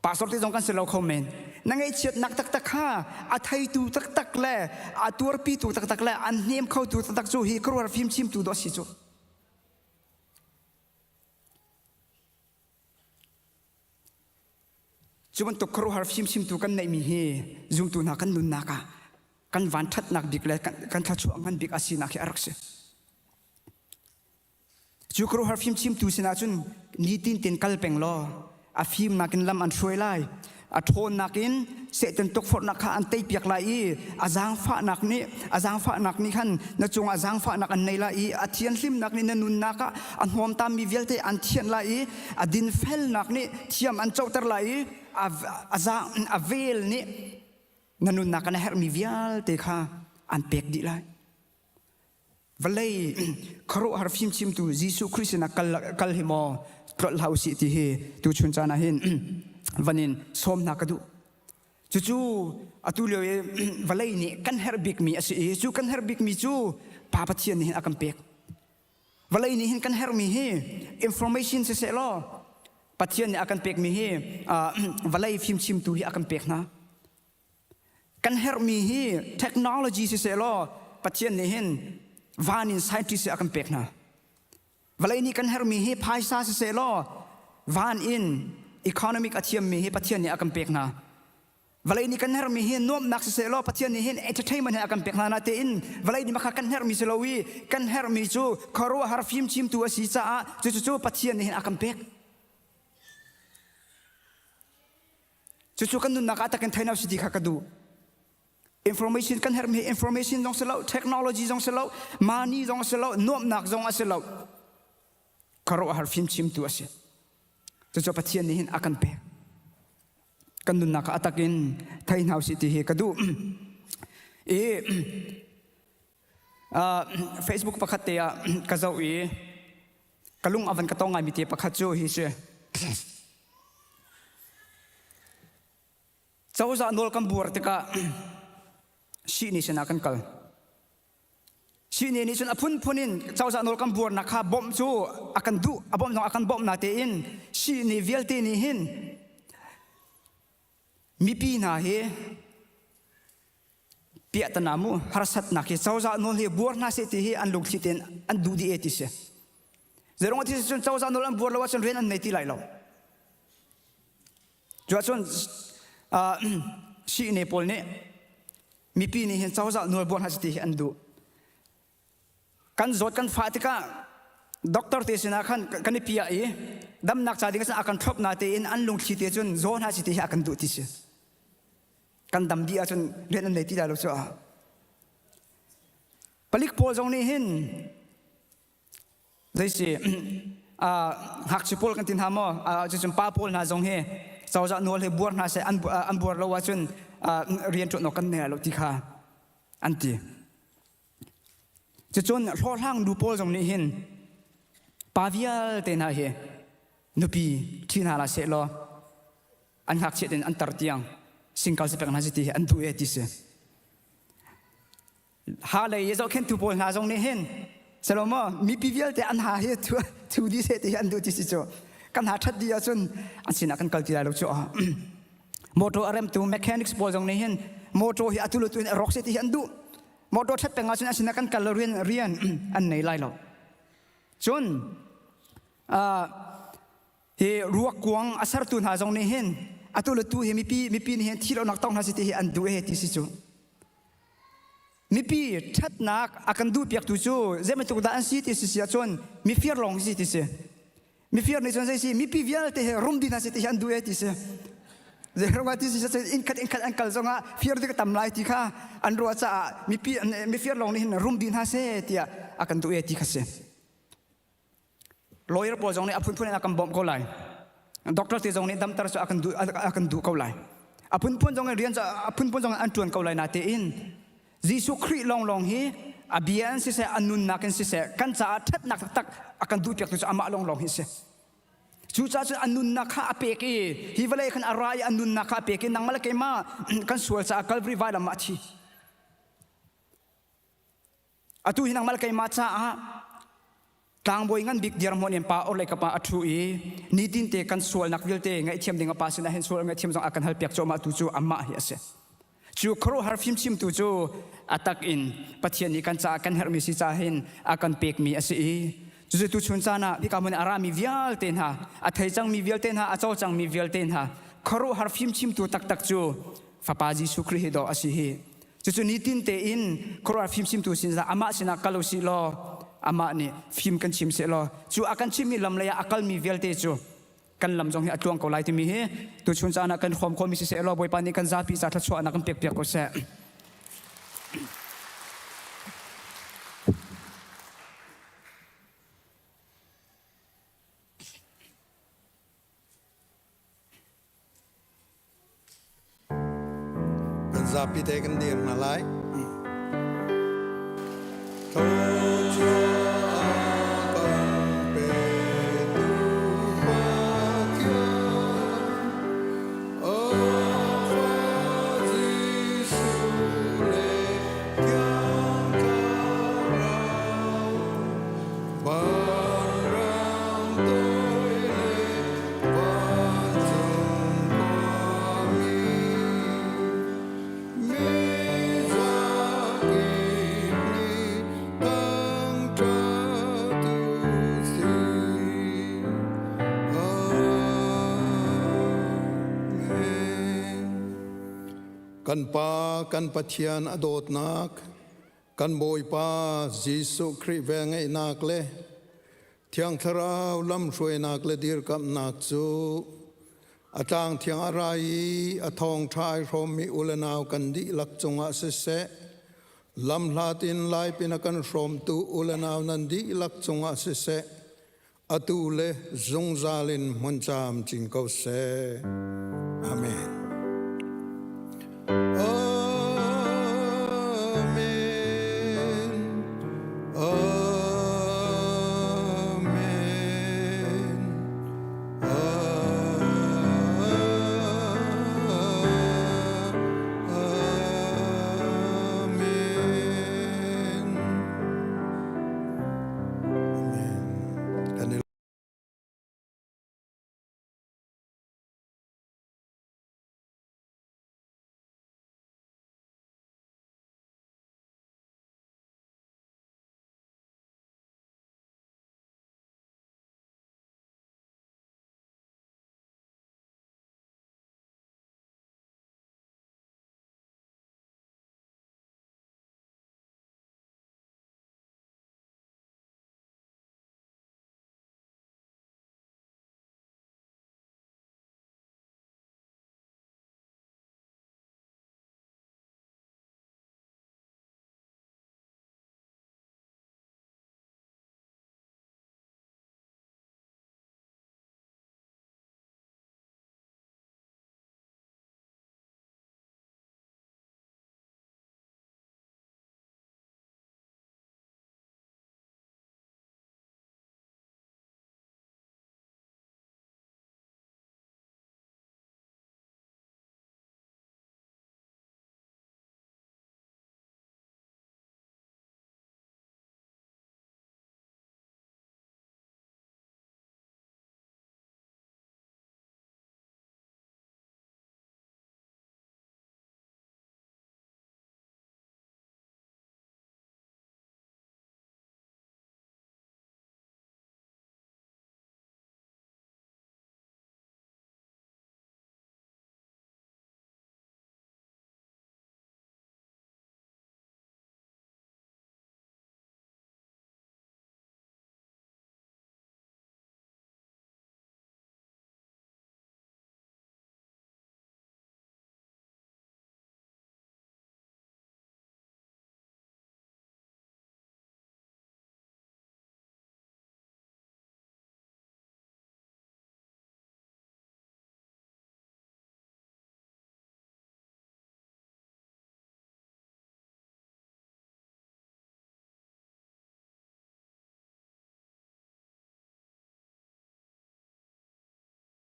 ภาษาที่จงกันเสลาคอมเมนนั่งไอเชียนักตักค่าอัฐยตูตักแลอันตัวปีตูตักแลอันเนียมเขาตูตักโจฮีครัวฟิมชิมตูดอสิโจจุบันตุครัวฟิมชิมตูกันในมีเฮจุ่มตูนักกันนุนนักกันวันทัดนักบิกเลยกันทัดช่วงกันบิกอาศินักอารักเสจูครูฮาร์ฟิมชิมตูสินาจุนนี่ตินเต็นกัลเป็งล้ออาฟิมนักินลำอันช่วยไล่อาโทนนักินเสต็นตกฟอดนักข้าอันเตยเปียกไล่อาจางฟ้านักนี่ขันนจงอาจางฟ้านักอันในไล่อาเทียนลิมนักนี่นุนนักอันหอมตามมีเวลเตอันเทียนไล่อาดินเฟลนักนี่เทียมอันเจ้าตร์ไล่อาจางอาเวลนี่นันุนนักกันเฮร์มีวิลเตค่ะอันเป็กดีไลวัลเลยครูฮาร์ฟิมชิมตูยิสุคริสต์นักกัลฮิโมตรลฮาวสิที่เฮตูชุนจานาหินวันนี้สมนักดูจู่อัตุเลียววัลเลยนี่กันเฮร์บิกมีอาศัยจู่กันเฮร์บิกมีจู่ป้าปัจเจียนนี่อากันเป็กวัลเลยนี่เห็นกันเฮร์มีเฮอินฟอร์เมชันเสร็จแล้วปัจเจียนนี่อากันเป็กมีเฮวัลเลยฟิมชิมตูฮีอากันเป็กนะกันเฮร์มีฮีเทคโนโลยีสิเซลล์ปัจเจียนนี่เห็นวานินไซติสอากันเป็กนะเวลานี้กันเฮร์มีฮีพายซาสิเซลล์วานอินอีโคโนมิกอาเทียมมีฮีปัจเจียนนี่อากันเป็กนะเวลานี้กันเฮร์มีฮีนวมนักสิเซลล์ปัจเจียนนี่เห็นเอนเตอร์เทนเมนต์อากันเป็กนะนาเตอินเวลานี้มากันเฮร์มีเซลวีกันเฮร์มีจูคารัวฮาร์ฟิมชิมตัวสีจ้าจู่ปัจเจียนนี่เห็นอากันเป็กจู่กันนุนนักอาตะกันไทยนาวสิติขากดูinformation kan her me information jong selo technology jong selo money jong selo nom nak jong aselo karo har film chim tu ase to cho pathian ni hin akan pe kan nun nak atakin thain house ti he kadu Facebook pakhat te ka zau kalung avan ka tongai mi te pakhat chu hi se chawza nol kam bur te ka si ni sena kan kal ชีนี่นี่จนอพุนพุนินเจ้าจะนอลกันบัวนักข้าบ่มจูอากันดูบ่มน้องอากันบ่มนาเตอินชีนี่เวลเตนี่หินมีปีนาเฮเปียตนามูฮาร์สัตนักเจ้าจะนอลเฮบัวนาเสติเฮอันลุกชิเตนอันดูดีเอติเสเรื่องที่จนเจ้าจะนอลอันบัวเราว่าจนเรียนอันไหนที่ไหลเราจวนชีนี่พอลเนี่ยมีปีนี่เห็นเจ้าจะนอลบัวนาเสติเฮอันดูกันจดกันฟาติกาด็อกเตอร์เตสินะกันนี่พิยาดำนักจ่าดิ้งสันอากันทบนาเตอินอันลุงชิเตจนโซนหาชิเตอากันดูติเสกันดำดีอาจนเรียนอันไหนที่ได้รู้จักผลิกโพลตรงนี้เห็นได้สิหักชิโพลกันตินหามอจนป้าโพลนาตรงเฮเจ้าจะนวลเฮบัวนาเสอันบัวเราว่าจนเรียนจดนกันเนี่ยเราที่ข้าอันที่จะจนรอล่างดูโพลตรงนี้เห็นปาวิลเตน่าเฮนุปีที่นาลาเสลออันหักเสด็จอันตรตียงสิ่งเก่าสิเป็นนาจิตีอันดูเอติเสฮาเลยจะเข็นดูโพลนาตรงนี้เห็นสโลมมีปีวิลเตอันหาเฮทูดีเสติอันดูติสิโจกันหาทัดดีจนอันสินักกันกัลติลาลูกโจมอเตอร์อาร์เอ็มตูแมคานิกส์โพลตรงนี้เห็นมอเตอร์ฮิอัตุลุตุนร็อกเสติอันดูมอดชัดเป็นงานสิ่งนั้นกันการเรียนอันไหนไล่เราจนเฮรัวกวงอาศัยตุนหาจงนี้เห็นอัตุลตุเฮมีปีนี่เห็นที่เรานักต้องหาสิที่อันดูเฮติสิจูมีปีชัดนักอากันดูเปียกตุจูเจมันตุกดาอันสิที่สิจนมีฟีร์ลงสิที่สิมีฟีร์ในจนสิมีปีวิลเตเฮรุมดินาสิที่อันดูเฮติสิเรื่องว่าที่จะอินคัดอันกัลซงอ่ะฟีร์ที่ก็ทำลายที่ข้าอันรัวจะมีฟีร์ลงนี่รุมดินฮาเซที่อากันดูเอที่ข้าเซลอยร์ปอจงนี่อพุนอากันบ่มเขาไล่ด็อกเตอร์ที่จงนี่ดัมตาร์จะอากันดูเขาไล่อพุนจงเรียนจะอพุนจงอันชวนเขาไล่นาเตอินยิสุคริลองฮีอาเบียนสิเซอันนุนนักสิเซกันจะทัดนักตักอากันดูเปียกตัวจะอามาลองฮีเซจูจ้าจะอันนุนนักข้าเปกีฮิวเลขันอะไรอันนุนนักข้าเปกีนังมาเลกมากันสวยจะกัลบริวายละมาทีอตุหินังมาเลกมาจ้าทางบอยงันบิ๊กเดียร์มอนเอ็มป้าอเลกป้าอตุอีนิดินเตกันสวยนักวิลเตงไอเทียมดิ่งป้าสินะเห็นสวยไอเทียมจงอากันฮัลเปียกโจมาตุจูอามาเฮียเซจูครูฮาร์ฟิมชิมตุจูอัตักอินปัจเจียนี้กันจ้ากันเฮอร์มิสิจ้าเห็นอากันเปกมีอสีจุดตุชุนจานะพี่กำมันอารามีวิลเตนฮะอัฐจังมีวิลเตนฮะอัจฉจังมีวิลเตนฮะคารุฮาร์ฟิมชิมตุตักจูฟ้าปาจิสุคริฮิโดอาศิฮิจุดนี้ตินเตอินคารุฮาร์ฟิมชิมตุสินซาอามาสินักกัลสิโลอามาเนี่ยฟิมกันชิมเสโลจูอากันชิมมีลำเลยอากัลมีวิลเตจูกันลำจงให้อัตวงเขาไล่ที่มีเฮตุชุนจานะกันความคมมีเสโลบอยปานิกันซาพิซาทัชวานักกันเปียกก็เสZapi tekan dir nalai. Kan pa kan pathian adot nak kan boi pa Jesu Christ ve ngai nak le thiang tharau lam shroi nak le dir kam nak chu atang thiang arai athong thai rom mi ulanaw kan di lak chunga se se lam hlatin lai pin kan rom tu ulanaw nan di lak chunga se se atu le zung zalin mon cham ching ko se